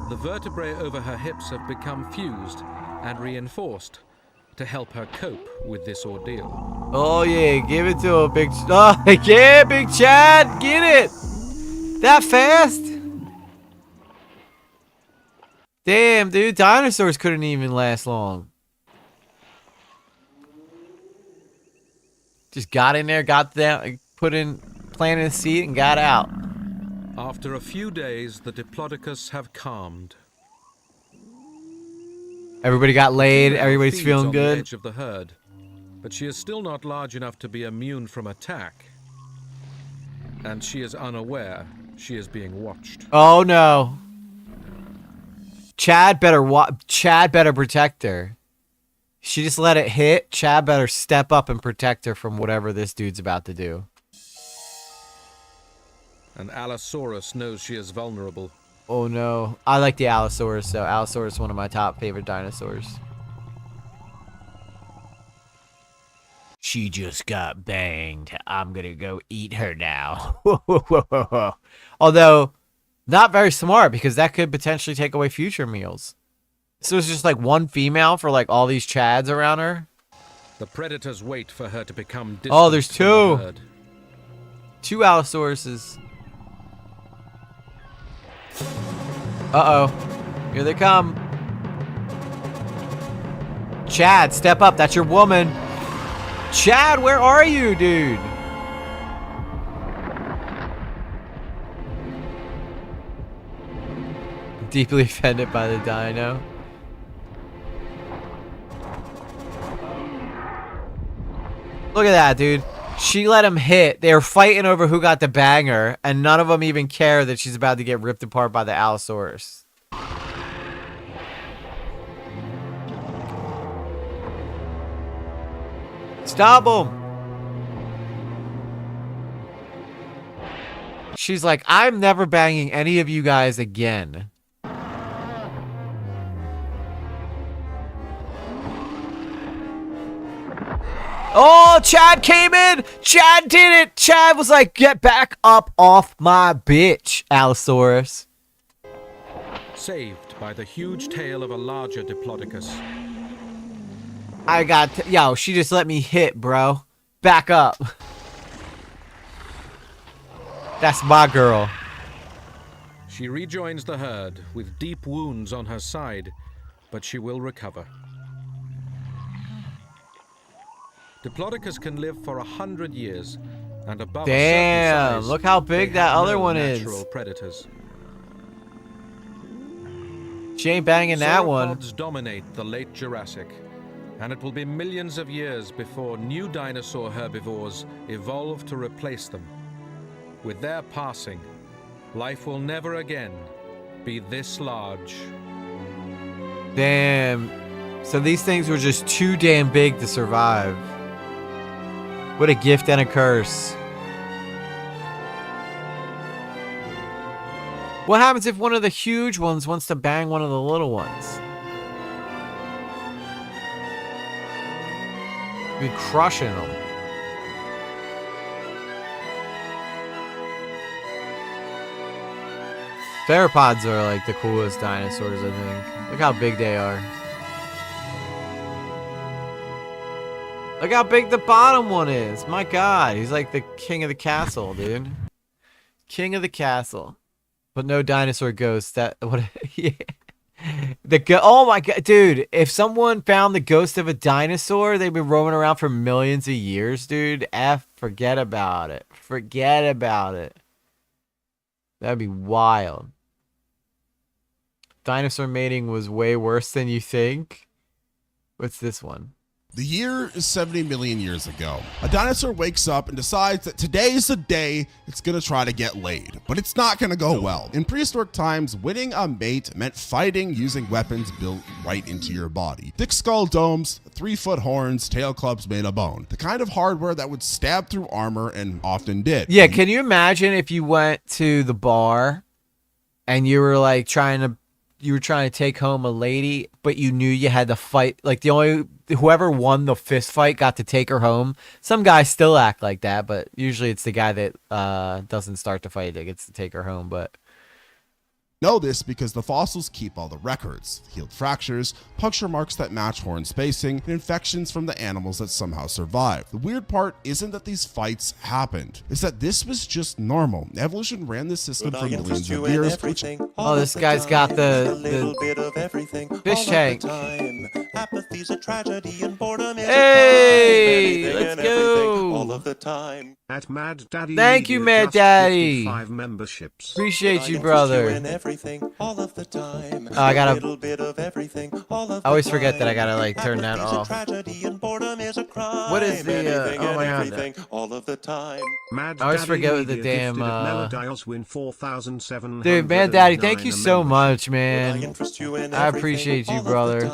the vertebrae over her hips have become fused and reinforced to help her cope with this ordeal. Oh yeah, give it to her, big. Oh yeah, Big Chad, get it. That fast? Damn, dude, dinosaurs couldn't even last long. Just got in there, got down, planted a seed, and got out. After a few days, the Diplodocus have calmed. Everybody got laid. Female Everybody's feeds feeling on the good. edge of the herd, but she is still not large enough to be immune from attack. And she is unaware she is being watched. Oh no. Chad better protect her. She just let it hit. Chad better step up and protect her from whatever this dude's about to do. And Allosaurus knows she is vulnerable. Oh no. I like the Allosaurus though. Allosaurus is one of my top favorite dinosaurs. She just got banged. I'm gonna go eat her now. Although, Not very smart, because that could potentially take away future meals. So it's just like one female for like all these chads around her. The predators wait for her to become distant. Oh, there's from the two. herd. 2 Allosauruses. Uh-oh. Here they come. Chad, step up. That's your woman. Chad, where are you, dude? Deeply offended by the dino. Look at that, dude. She let him hit. They were fighting over who got the banger, and none of them even care that she's about to get ripped apart by the Allosaurus. Stop him! She's like, I'm never banging any of you guys again. Oh, Chad came in! Chad did it! Chad was like, get back up off my bitch, Allosaurus. Saved by the huge tail of a larger Diplodocus. I got... Yo, she just let me hit, bro. Back up. That's my girl. She rejoins the herd with deep wounds on her side, but she will recover. Diplodocus can live for 100 years, and above a Damn, certain size, look how big they that have other no one natural is. Predators. She ain't banging that one. Sauropods dominate the late Jurassic, and it will be millions of years before new dinosaur herbivores evolve to replace them. With their passing, life will never again be this large. Damn. So these things were just too damn big to survive. What a gift and a curse. What happens if one of the huge ones wants to bang one of the little ones? Be crushing them. Theropods are like the coolest dinosaurs, I think. Look how big they are. Look how big the bottom one is. My God, he's like the king of the castle, dude. King of the castle. But no dinosaur ghosts. That what? Yeah. Oh my God, dude! If someone found the ghost of a dinosaur, they've been roaming around for millions of years, dude. Forget about it. Forget about it. That'd be wild. Dinosaur mating was way worse than you think. What's this one? The year is 70 million years ago. A dinosaur wakes up and decides that today is the day it's gonna try to get laid, but it's not gonna go well. In prehistoric times, winning a mate meant fighting using weapons built right into your body. Thick skull domes, 3-foot horns, tail clubs made of bone. The kind of hardware that would stab through armor and often did. Yeah, can you imagine if you went to the bar and you were like trying to take home a lady, but you knew you had to fight, like whoever won the fist fight got to take her home. Some guys still act like that, but usually it's the guy that doesn't start the fight that gets to take her home. But know this because the fossils keep all the records: healed fractures, puncture marks that match horn spacing, and infections from the animals that somehow survived. The weird part isn't that these fights happened, it's that this was just normal. Evolution ran this system for millions of years. Oh, this guy's got the fish tank. Apathy's a tragedy and boredom is hey, let's go. All of the time. At Mad Daddy, thank you, Mad Daddy. 5 memberships. Appreciate you, brother. All of the time. I gotta. Little bit of everything, all of I always the forget time. that I gotta like turn that off. What is the? Oh my God! All of the time. Mad I always Daddy forget what the Media damn. Melodios win 4,709. Dude, Mad Daddy, thank you so much, man. I appreciate you, brother.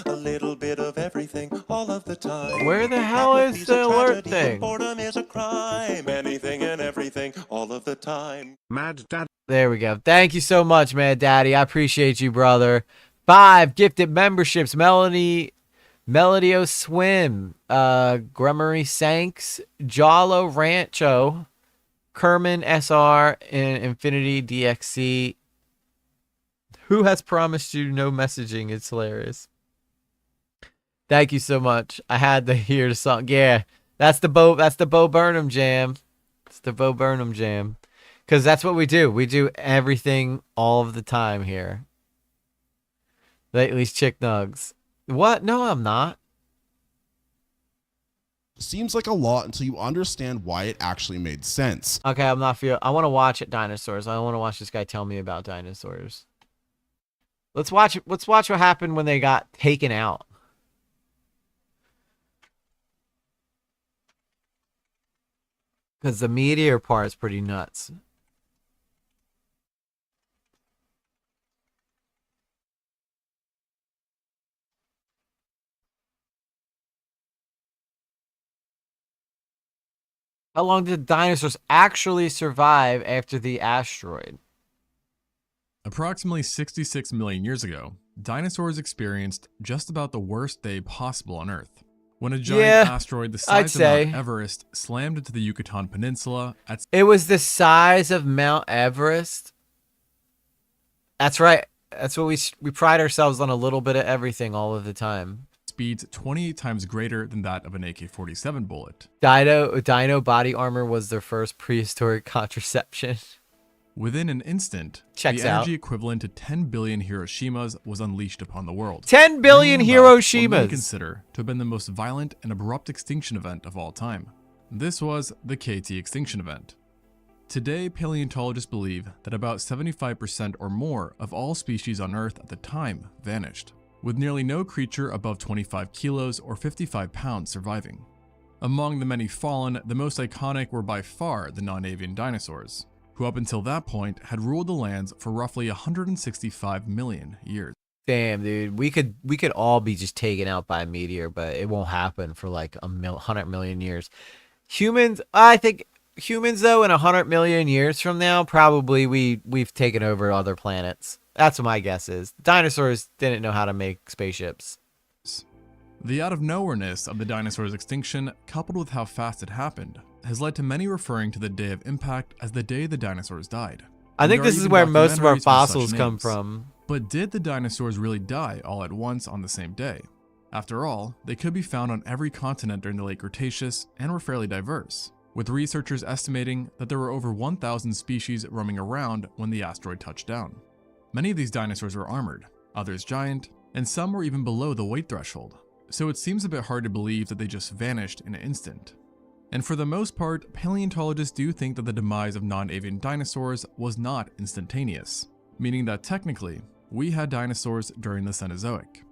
A little bit of everything, all of the time. Where the hell is the alert thing? Boredom is a crime. Anything and everything, all of the time. Mad Daddy. There we go. Thank you so much, Mad Daddy. I appreciate you, brother. 5 gifted memberships. Melodio Swim, Gremory Sanks, Jalo Rancho, Kerman SR and Infinity DXC. Who has promised you no messaging? It's hilarious. Thank you so much. I had to hear the song. Yeah, that's the Bo Burnham jam. It's the Bo Burnham jam. Because that's what we do. We do everything all of the time here. Lately's Chick Nugs. What? No, I'm not. Seems like a lot until you understand why it actually made sense. Okay, I'm not feel. I want to watch it. Dinosaurs. I want to watch this guy tell me about dinosaurs. Let's watch what happened when they got taken out. Because the meteor part is pretty nuts. How long did dinosaurs actually survive after the asteroid? Approximately 66 million years ago, dinosaurs experienced just about the worst day possible on Earth. When a giant asteroid the size of Mount Everest slammed into the Yucatan Peninsula at... It was the size of Mount Everest? That's right. That's what we pride ourselves on, a little bit of everything all of the time. Speeds 28 times greater than that of an AK-47 bullet. Dino body armor was their first prehistoric contraception. Within an instant, the energy equivalent to 10 billion Hiroshimas was unleashed upon the world. 10 billion Hiroshimas! What many consider to have been the most violent and abrupt extinction event of all time. This was the KT extinction event. Today, paleontologists believe that about 75% or more of all species on Earth at the time vanished, with nearly no creature above 25 kilos or 55 pounds surviving. Among the many fallen, the most iconic were by far the non-avian dinosaurs, who up until that point had ruled the lands for roughly 165 million years. Damn, dude, we could all be just taken out by a meteor, but it won't happen for like 100 million years. Humans, I think humans though, in 100 million years from now, probably we've taken over other planets. That's what my guess is. Dinosaurs didn't know how to make spaceships. The out-of-nowhereness of the dinosaurs' extinction, coupled with how fast it happened, has led to many referring to the day of impact as the day the dinosaurs died. I think this is where most of our fossils come from. But did the dinosaurs really die all at once on the same day? After all, they could be found on every continent during the late Cretaceous and were fairly diverse, with researchers estimating that there were over 1,000 species roaming around when the asteroid touched down. Many of these dinosaurs were armored, others giant, and some were even below the weight threshold, so it seems a bit hard to believe that they just vanished in an instant. And for the most part, paleontologists do think that the demise of non-avian dinosaurs was not instantaneous, meaning that technically, we had dinosaurs during the Cenozoic.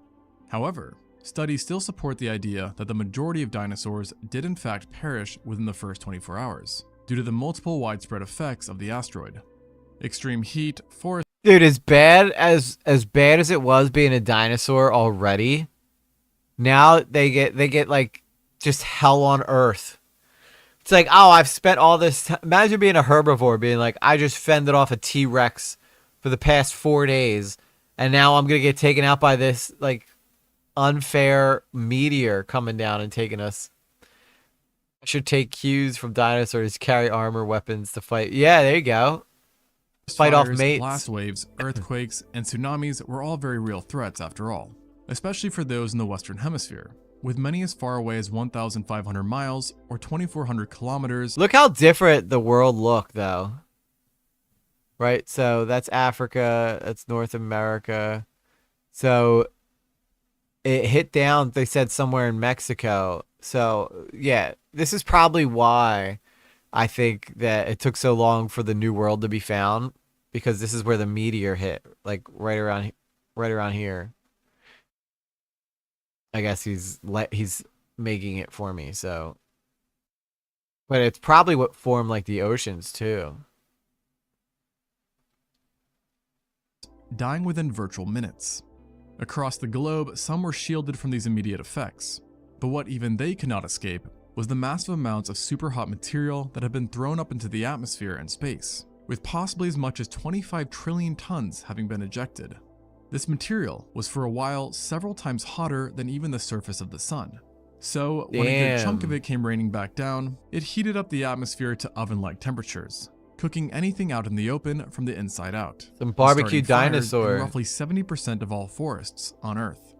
However, studies still support the idea that the majority of dinosaurs did in fact perish within the first 24 hours, due to the multiple widespread effects of the asteroid. Extreme heat, forest... Dude, as bad as it was being a dinosaur already, now they get like just hell on earth. It's like, oh, I've spent all this time. Imagine being a herbivore, being like, I just fended off a T-Rex for the past 4 days, and now I'm gonna get taken out by this like unfair meteor coming down and taking us. I should take cues from dinosaurs, carry armor, weapons to fight. Yeah, there you go. Fight off mates. Blast waves, earthquakes, and tsunamis were all very real threats after all, especially for those in the Western Hemisphere, with many as far away as 1,500 miles or 2,400 kilometers. Look how different the world looked, though. Right? So that's Africa, that's North America. So it hit down, they said, somewhere in Mexico. So, yeah, this is probably why I think that it took so long for the New World to be found, because this is where the meteor hit, like right around here. I guess he's making it for me, so. But it's probably what formed like the oceans too. Dying within virtual minutes. Across the globe, some were shielded from these immediate effects, but what even they could not escape was the massive amounts of super hot material that had been thrown up into the atmosphere and space, with possibly as much as 25 trillion tons having been ejected. This material was for a while several times hotter than even the surface of the sun, So, when a good chunk of Damn. it came raining back down, it heated up the atmosphere to oven-like temperatures, cooking anything out in the open from the inside out. Some and barbecue starting fires dinosaur. in roughly 70% of all forests on Earth.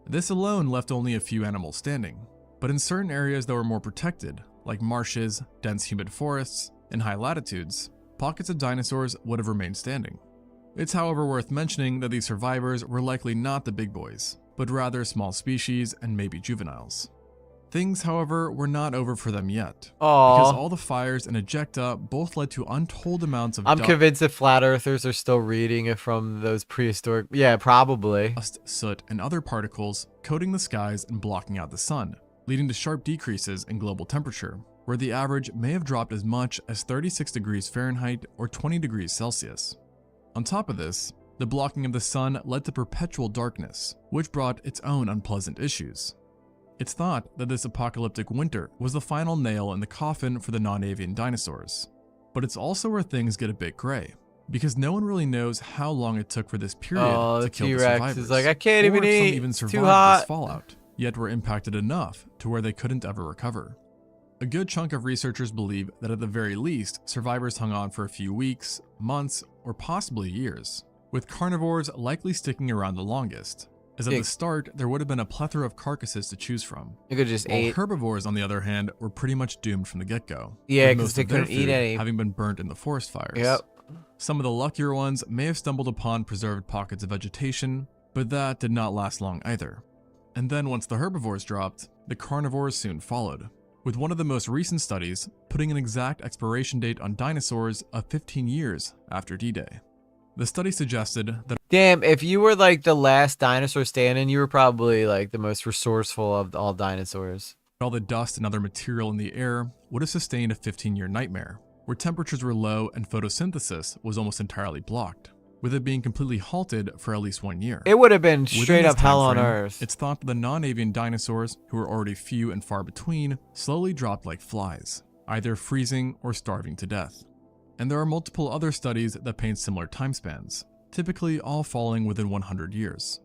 This alone left only a few animals standing, but in certain areas that were more protected, like marshes, dense humid forests, and high latitudes, pockets of dinosaurs would have remained standing. It's however worth mentioning that these survivors were likely not the big boys, but rather small species and maybe juveniles. Things, however, were not over for them yet, because all the fires and ejecta both led to untold amounts of I'm convinced that flat earthers are still reading it from those prehistoric... Yeah, probably. Dust, soot, and other particles coating the skies and blocking out the sun, leading to sharp decreases in global temperature, where the average may have dropped as much as 36 degrees Fahrenheit or 20 degrees Celsius. On top of this, the blocking of the sun led to perpetual darkness, which brought its own unpleasant issues. It's thought that this apocalyptic winter was the final nail in the coffin for the non-avian dinosaurs. But it's also where things get a bit gray, because no one really knows how long it took for this period to kill the survivors. T-Rex is like, I can't or even if some eat, even it's survived too hot. this fallout, yet were impacted enough to where they couldn't ever recover. A good chunk of researchers believe that at the very least, survivors hung on for a few weeks, months, or possibly years, with carnivores likely sticking around the longest, as at the start there would have been a plethora of carcasses to choose from. You could just while eat. Herbivores, on the other hand, were pretty much doomed from the get-go. Yeah, with because most they of their couldn't eat food any. having been burnt in the forest fires. Yep. Some of the luckier ones may have stumbled upon preserved pockets of vegetation, but that did not last long either. And then once the herbivores dropped, the carnivores soon followed, with one of the most recent studies putting an exact expiration date on dinosaurs of 15 years after D-Day. The study suggested that Damn, if you were like the last dinosaur standing, you were probably like the most resourceful of all dinosaurs. all the dust and other material in the air would have sustained a 15-year nightmare, where temperatures were low and photosynthesis was almost entirely blocked, with it being completely halted for at least 1 year. It would have been Within straight this up hell on timeframe, Earth. It's thought that the non-avian dinosaurs, who were already few and far between, slowly dropped like flies, either freezing or starving to death. And there are multiple other studies that paint similar time spans, typically all falling within 100 years.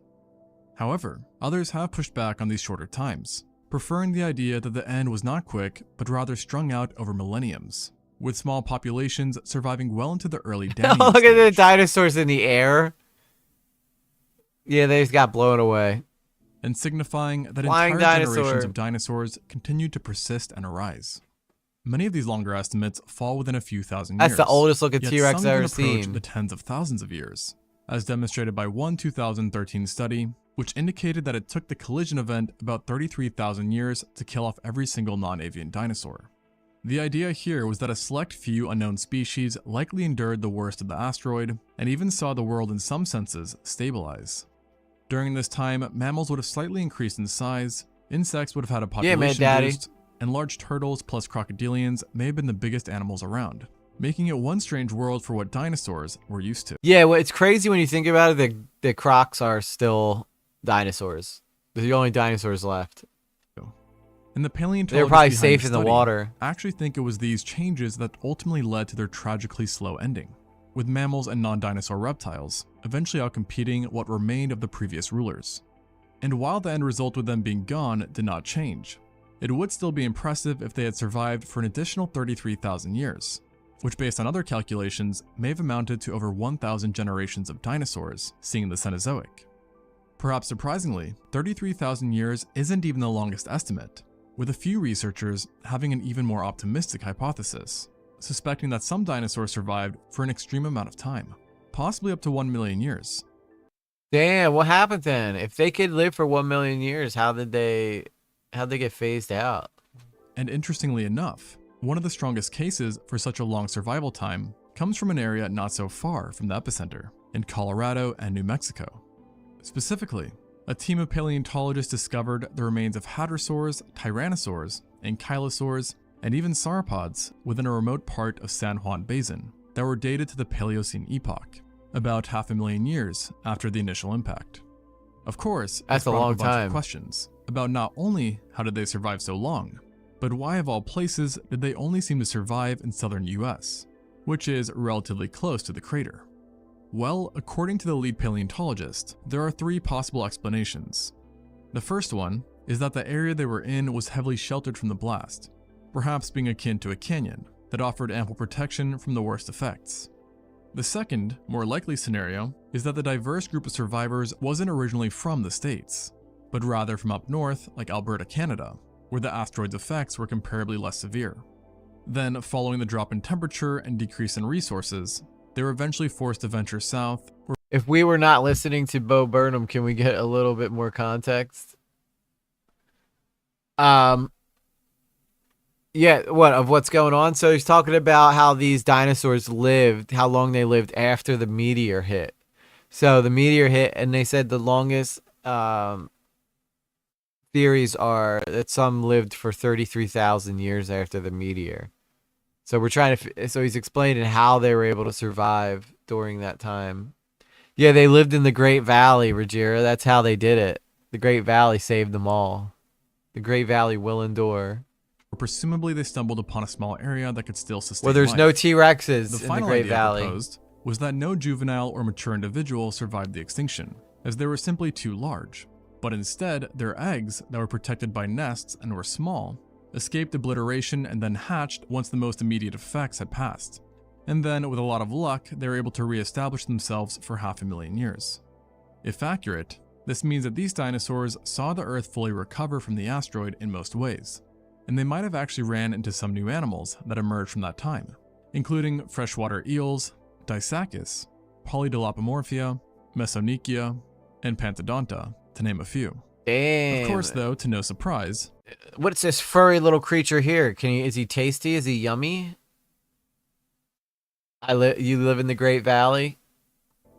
However, others have pushed back on these shorter times, preferring the idea that the end was not quick, but rather strung out over millenniums, with small populations surviving well into the early Danian Look at the dinosaurs in the air. Yeah, they just got blown away. and signifying that Flying entire dinosaur. generations of dinosaurs continued to persist and arise. Many of these longer estimates fall within a few thousand years. That's the oldest looking yet T-Rex some I've even ever approach seen. the tens of thousands of years, as demonstrated by one 2013 study, which indicated that it took the collision event about 33,000 years to kill off every single non-avian dinosaur. The idea here was that a select few unknown species likely endured the worst of the asteroid, and even saw the world in some senses stabilize. During this time, mammals would have slightly increased in size, insects would have had a Yeah, population man, daddy. boost, and large turtles plus crocodilians may have been the biggest animals around, making it one strange world for what dinosaurs were used to. Yeah, well, it's crazy when you think about it. The crocs are still dinosaurs. They're the only dinosaurs left. And the paleontologists They're probably behind safe the in the study water. actually think it was these changes that ultimately led to their tragically slow ending, with mammals and non-dinosaur reptiles eventually outcompeting what remained of the previous rulers. And while the end result with them being gone did not change, it would still be impressive if they had survived for an additional 33,000 years, which based on other calculations may have amounted to over 1,000 generations of dinosaurs seeing the Cenozoic. Perhaps surprisingly, 33,000 years isn't even the longest estimate, with a few researchers having an even more optimistic hypothesis, suspecting that some dinosaurs survived for an extreme amount of time, possibly up to 1 million years. Damn, what happened then? If they could live for 1 million years, how'd they get phased out? And interestingly enough, one of the strongest cases for such a long survival time comes from an area not so far from the epicenter, in Colorado and New Mexico. Specifically, a team of paleontologists discovered the remains of hadrosaurs, tyrannosaurs, ankylosaurs, and even sauropods within a remote part of San Juan Basin that were dated to the Paleocene epoch, about 500,000 years after the initial impact. Of course, That's this a brought up long bunch of time. questions about not only how did they survive so long, but why of all places did they only seem to survive in southern US, which is relatively close to the crater? Well, according to the lead paleontologist, there are three possible explanations. The first one is that the area they were in was heavily sheltered from the blast, perhaps being akin to a canyon that offered ample protection from the worst effects. The second, more likely scenario is that the diverse group of survivors wasn't originally from the States, but rather from up north like Alberta, Canada, where the asteroid's effects were comparably less severe. Then, following the drop in temperature and decrease in resources, they were eventually forced to venture south. If we were not listening to Bo Burnham, can we get a little bit more context? Yeah, what's going on? So he's talking about how these dinosaurs lived, how long they lived after the meteor hit. So the meteor hit, and they said the longest theories are that some lived for 33,000 years after the meteor. So we're trying to. So he's explaining how they were able to survive during that time. Yeah, they lived in the Great Valley, Rogera. That's how they did it. The Great Valley saved them all. The Great Valley will endure. Presumably, they stumbled upon a small area that could still sustain Well, there's life. no T-Rexes The in final the Great idea Valley. proposed was that no juvenile or mature individual survived the extinction, as they were simply too large. But instead, their eggs, that were protected by nests and were small, escaped obliteration and then hatched once the most immediate effects had passed. And then, with a lot of luck, they were able to re-establish themselves for 500,000 years. If accurate, this means that these dinosaurs saw the Earth fully recover from the asteroid in most ways, and they might have actually ran into some new animals that emerged from that time, including freshwater eels, Dissacus, Polydilopomorphia, Mesonychia, and Pantodonta, to name a few. Damn. Of course, though, to no surprise, What's this furry little creature here? Is he tasty? Is he yummy? You live in the Great Valley?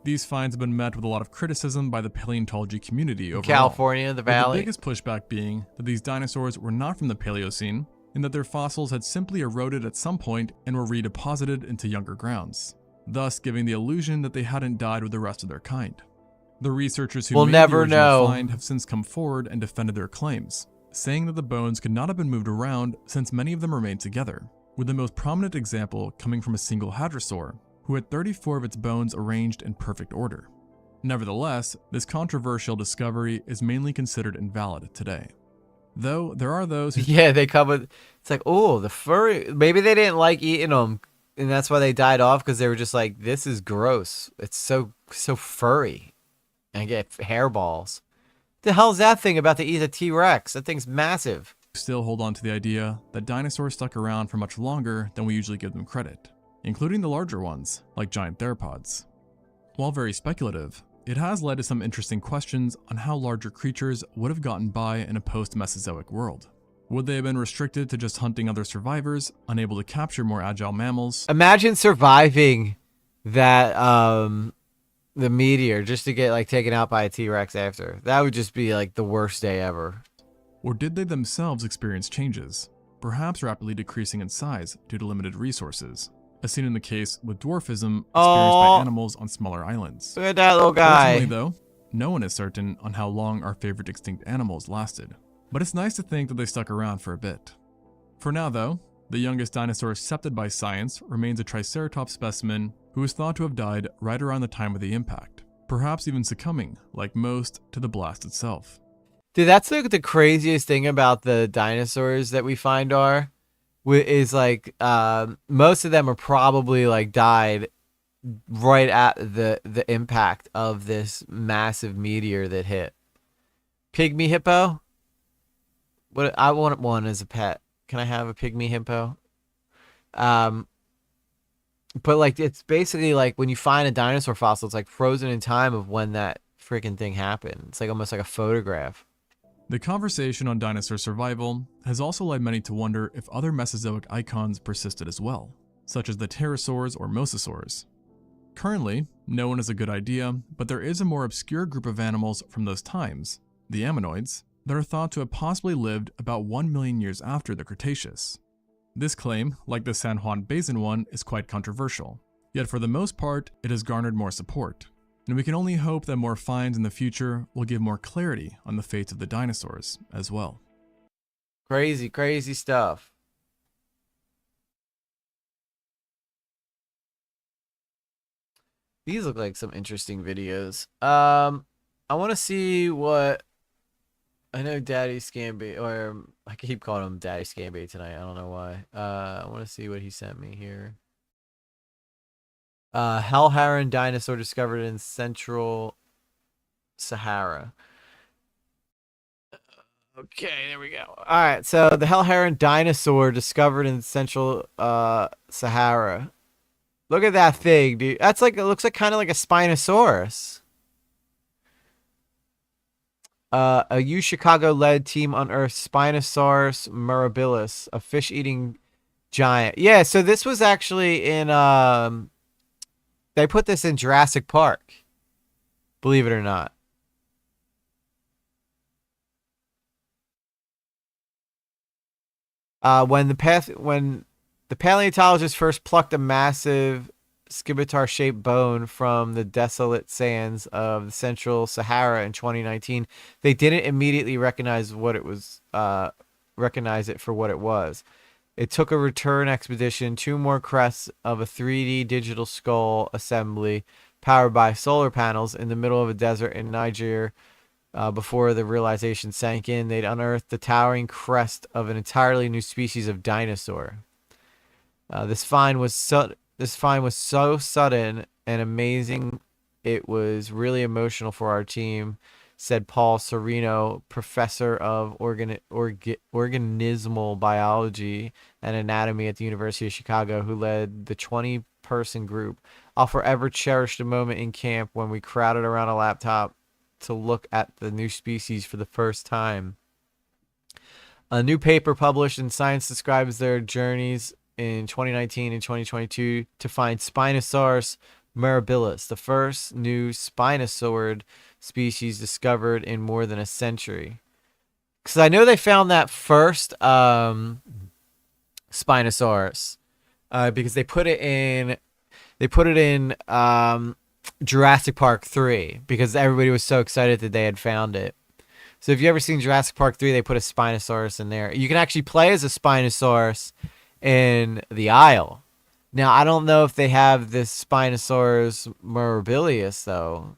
these finds have been met with a lot of criticism by the paleontology community overall. California, the valley. With the biggest pushback being that these dinosaurs were not from the Paleocene, and that their fossils had simply eroded at some point and were redeposited into younger grounds, thus giving the illusion that they hadn't died with the rest of their kind. The researchers who we'll made never the original know. find have since come forward and defended their claims, saying that the bones could not have been moved around since many of them remained together, with the most prominent example coming from a single hadrosaur, who had 34 of its bones arranged in perfect order. Nevertheless, this controversial discovery is mainly considered invalid today. Though there are those who... Yeah, they come with... It's like, oh, the furry... Maybe they didn't like eating them, and that's why they died off, because they were just like, this is gross. It's so furry. And I get hairballs. The hell's that thing about to eat a T-Rex? That thing's massive. Still hold on to the idea that dinosaurs stuck around for much longer than we usually give them credit, including the larger ones, like giant theropods. While very speculative, it has led to some interesting questions on how larger creatures would have gotten by in a post-Mesozoic world. Would they have been restricted to just hunting other survivors, unable to capture more agile mammals? Imagine surviving that, the meteor, just to get, like, taken out by a T-Rex after. That would just be, like, the worst day ever. Or did they themselves experience changes, perhaps rapidly decreasing in size due to limited resources, as seen in the case with dwarfism experienced by animals on smaller islands? Look at that little guy. Fortunately, though, no one is certain on how long our favorite extinct animals lasted, but it's nice to think that they stuck around for a bit. For now, though, the youngest dinosaur accepted by science remains a Triceratops specimen who is thought to have died right around the time of the impact, perhaps even succumbing, like most, to the blast itself. Dude, that's like the craziest thing about the dinosaurs that we find is like most of them are probably like died right at the impact of this massive meteor that hit. Pygmy hippo? What I want one as a pet. Can I have a pygmy hippo? But like it's basically like when you find a dinosaur fossil, it's like frozen in time of when that freaking thing happened. It's like almost like a photograph. The conversation on dinosaur survival has also led many to wonder if other Mesozoic icons persisted as well, such as the pterosaurs or mosasaurs. Currently, no one has a good idea, but there is a more obscure group of animals from those times, the ammonoids, that are thought to have possibly lived about 1 million years after the Cretaceous. This claim, like the San Juan Basin one, is quite controversial, yet for the most part, it has garnered more support. And we can only hope that more finds in the future will give more clarity on the fates of the dinosaurs as well. Crazy, crazy stuff. These look like some interesting videos. I want to see what I know Daddy Scamby, or I keep calling him Daddy Scamby tonight. I don't know why. I want to see what he sent me here. Hell Heron dinosaur discovered in Central Sahara. Okay, there we go. All right, so the Hell Heron dinosaur discovered in Central Sahara. Look at that thing, dude. That's like, it looks like kind of like a Spinosaurus. A U Chicago-led team unearthed Spinosaurus mirabilis, a fish-eating giant. Yeah, so this was actually in they put this in Jurassic Park. Believe it or not. When the paleontologist first plucked a massive scimitar-shaped bone from the desolate sands of the Central Sahara in 2019, they didn't immediately recognize it for what it was. It took a return expedition, 2 more crests of a 3D digital skull assembly powered by solar panels in the middle of a desert in Niger. Before the realization sank in, they'd unearthed the towering crest of an entirely new species of dinosaur. This find was so sudden and amazing, it was really emotional for our team, said Paul Serino, professor of organismal biology and anatomy at the University of Chicago, who led the 20-person group. I'll forever cherish the moment in camp when we crowded around a laptop to look at the new species for the first time. A new paper published in Science describes their journeys in 2019 and 2022 to find Spinosaurus mirabilis, the first new spinosaurid species discovered in more than a century. Because I know they found that first Spinosaurus because they put it in Jurassic Park 3 because everybody was so excited that they had found it. So if you ever seen Jurassic Park 3, they put a Spinosaurus in there. You can actually play as a Spinosaurus in the Isle. Now, I don't know if they have this Spinosaurus mirabilis, though.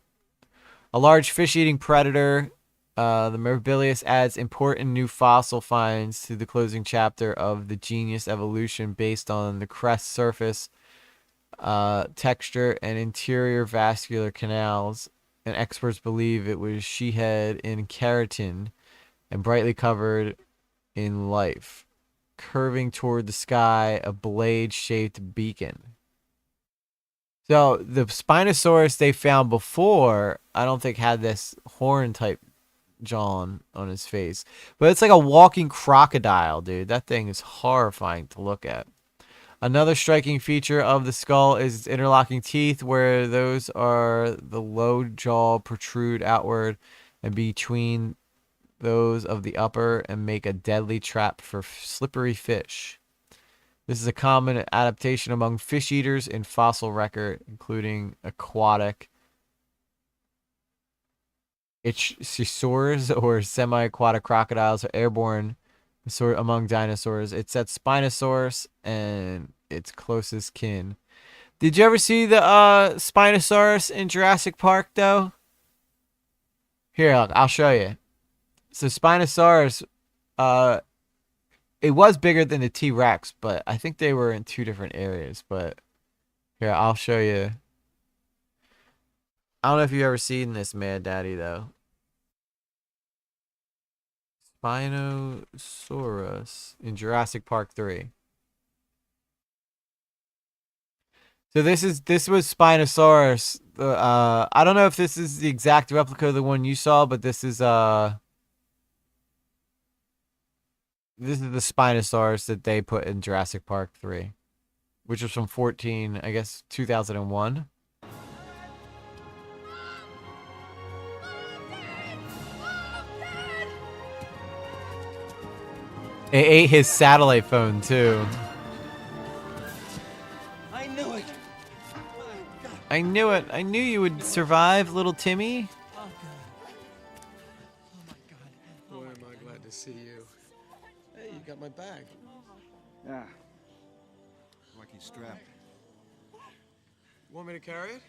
A large fish-eating predator, the mirabilis adds important new fossil finds to the closing chapter of the Genius Evolution based on the crest surface, texture, and interior vascular canals. And experts believe it was sheahed in keratin and brightly covered in life, curving toward the sky, a blade-shaped beacon. So the Spinosaurus they found before, I don't think had this horn-type jaw on his face. But it's like a walking crocodile, dude. That thing is horrifying to look at. Another striking feature of the skull is its interlocking teeth, where those are the low jaw protrude outward and between those of the upper and make a deadly trap for slippery fish. This is a common adaptation among fish eaters in fossil record, including aquatic ichthyosaurs or semi-aquatic crocodiles are airborne among dinosaurs. It sets Spinosaurus and its closest kin. Did you ever see the Spinosaurus in Jurassic Park, though? Here, look, I'll show you. So Spinosaurus, it was bigger than the T-Rex, but I think they were in 2 different areas. But here, I'll show you. I don't know if you've ever seen this, Mad Daddy, though. Spinosaurus in Jurassic Park 3. So this was Spinosaurus. I don't know if this is the exact replica of the one you saw, but this is the Spinosaurus that they put in Jurassic Park 3, which was from 2001. It ate his satellite phone, too. I knew it. I knew it. I knew you would survive, little Timmy. Oh, God. Boy, am I glad to see you. Hey, you got my bag. Yeah. Lucky strap. Want me to carry it?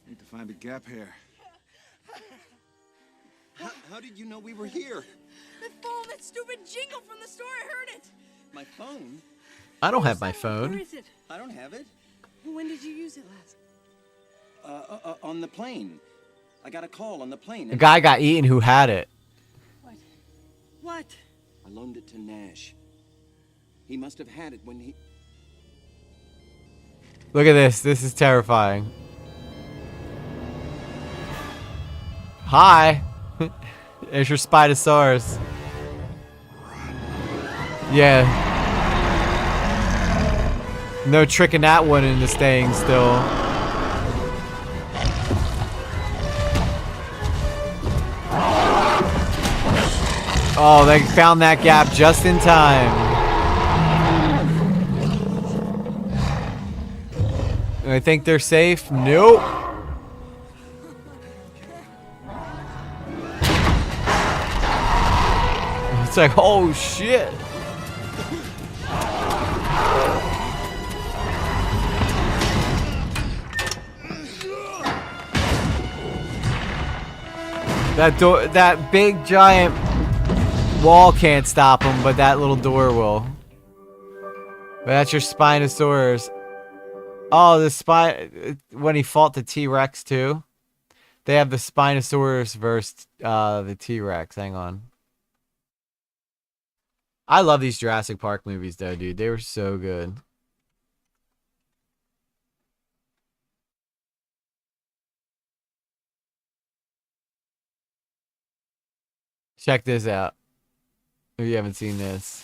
Need to find a gap here. How did you know we were here? The phone, that stupid jingle from the store, I heard it. My phone? I don't have my Where phone. is it? I don't have it. When did you use it last? On the plane. I got a call on the plane. The guy got eaten who had it. What? I loaned it to Nash. He must have had it when he... Look at this. This is terrifying. Hi. There's your Spinosaurus. Yeah. No tricking that one into staying still. Oh, they found that gap just in time. I think they're safe. Nope. It's like, oh shit. That door, that big giant wall can't stop him, but that little door will. But that's your Spinosaurus. Oh, the when he fought the T-Rex too. They have the Spinosaurus versus the T-Rex. Hang on. I love these Jurassic Park movies though, dude. They were so good. Check this out. If you haven't seen this.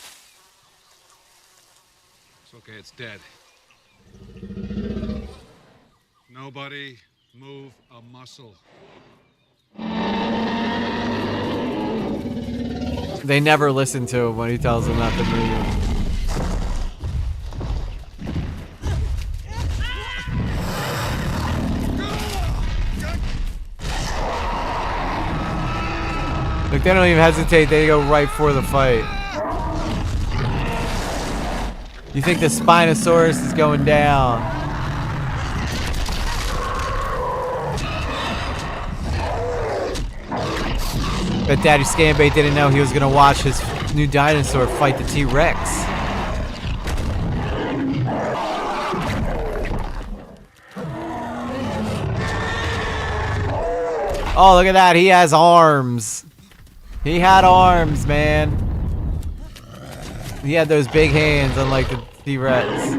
It's okay, it's dead. Nobody move a muscle. They never listen to him when he tells them not to move. Like, they don't even hesitate, they go right for the fight. You think the Spinosaurus is going down. But Daddy Scambait didn't know he was gonna watch his new dinosaur fight the T-Rex. Oh, look at that, he has arms. He had arms, man. He had those big hands, unlike the T-Rex.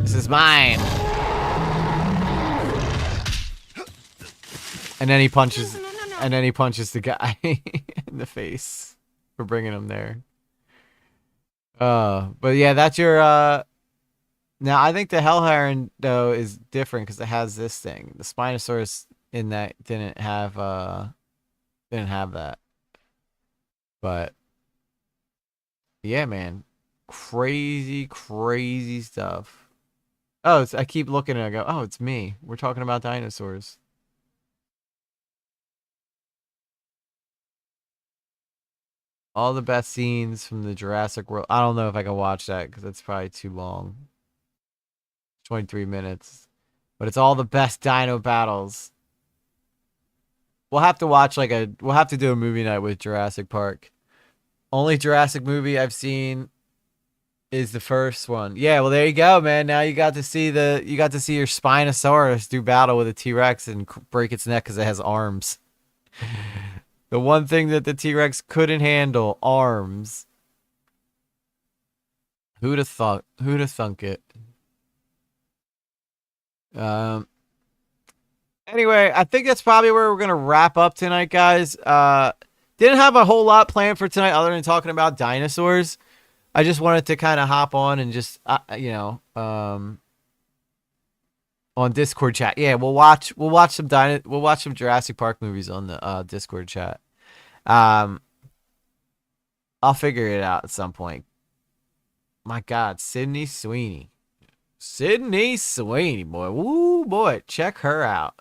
This is mine. And then he punches, and then he punches the guy in the face for bringing him there. But yeah, that's your. Now I think the Hellhound though is different because it has this thing. The Spinosaurus in that didn't have that. But yeah, man, crazy stuff. Oh, I keep looking and I go, oh, it's me. We're talking about dinosaurs. All the best scenes from the Jurassic World. I don't know if I can watch that because it's probably too long. 23 minutes. But it's all the best dino battles. We'll have to watch we'll have to do a movie night with Jurassic Park. Only Jurassic movie I've seen is the first one. Yeah, well there you go, man. Now you got to see your Spinosaurus do battle with a T-Rex and break its neck because it has arms. The one thing that the T-Rex couldn't handle, arms. Who'd have thunk it? Anyway, I think that's probably where we're going to wrap up tonight, guys. Didn't have a whole lot planned for tonight other than talking about dinosaurs. I just wanted to kind of hop on and just, on Discord chat. Yeah, we'll watch some Jurassic Park movies on the Discord chat. I'll figure it out at some point. My God, Sydney Sweeney. Sydney Sweeney, boy. Woo, boy. Check her out.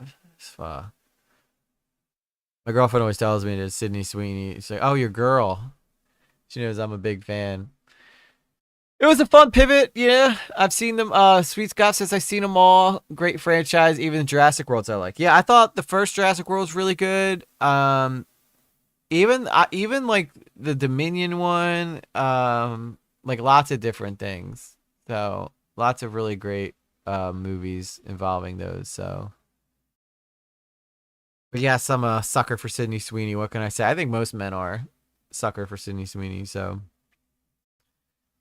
My girlfriend always tells me that Sydney Sweeney. She's like, oh, your girl. She knows I'm a big fan. It was a fun pivot, yeah. I've seen them. Sweet Scott says I've seen them all. Great franchise. Even Jurassic Worlds I like. Yeah, I thought the first Jurassic World was really good. even like the Dominion one, like lots of different things. So lots of really great movies involving those. So, but yes, I'm a sucker for Sydney Sweeney. What can I say? I think most men are sucker for Sydney Sweeney. So,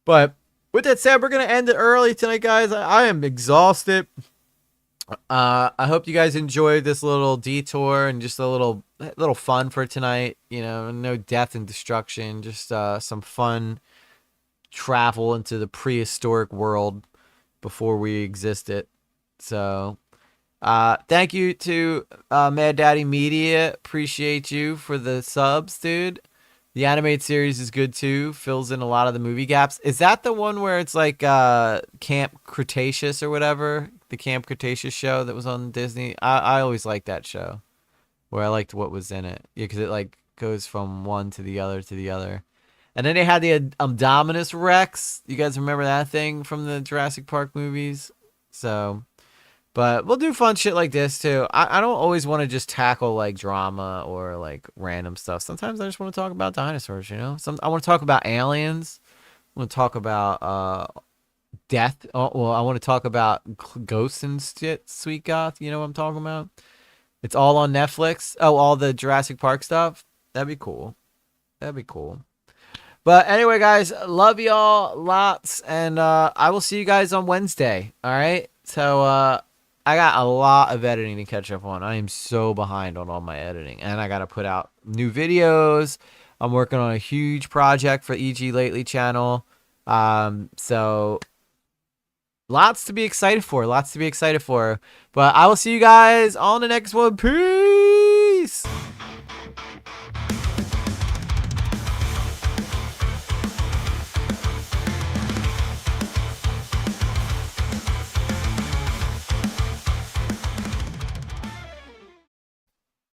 but with that said, we're gonna end it early tonight, guys. I am exhausted. I hope you guys enjoyed this little detour and just a little fun for tonight. You know, no death and destruction, just some fun travel into the prehistoric world before we existed. So, thank you to Mad Daddy Media. Appreciate you for the subs, dude. The animated series is good too. Fills in a lot of the movie gaps. Is that the one where it's like Camp Cretaceous or whatever? The Camp Cretaceous show that was on Disney. I always liked that show, where I liked what was in it. Yeah, because it like goes from one to the other to the other. And then they had the Indominus Rex. You guys remember that thing from the Jurassic Park movies? So, but we'll do fun shit like this too. I don't always want to just tackle like drama or like random stuff. Sometimes I just want to talk about dinosaurs, you know? I want to talk about aliens. I want to talk about death. Oh, well, I want to talk about ghosts and shit, sweet goth. You know what I'm talking about? It's all on Netflix. Oh, all the Jurassic Park stuff. That'd be cool. That'd be cool. But anyway, guys, love y'all lots. And I will see you guys on Wednesday. All right? So I got a lot of editing to catch up on. I am so behind on all my editing. And I got to put out new videos. I'm working on a huge project for EG Lately channel. So lots to be excited for. Lots to be excited for. But I will see you guys on the next one. Peace.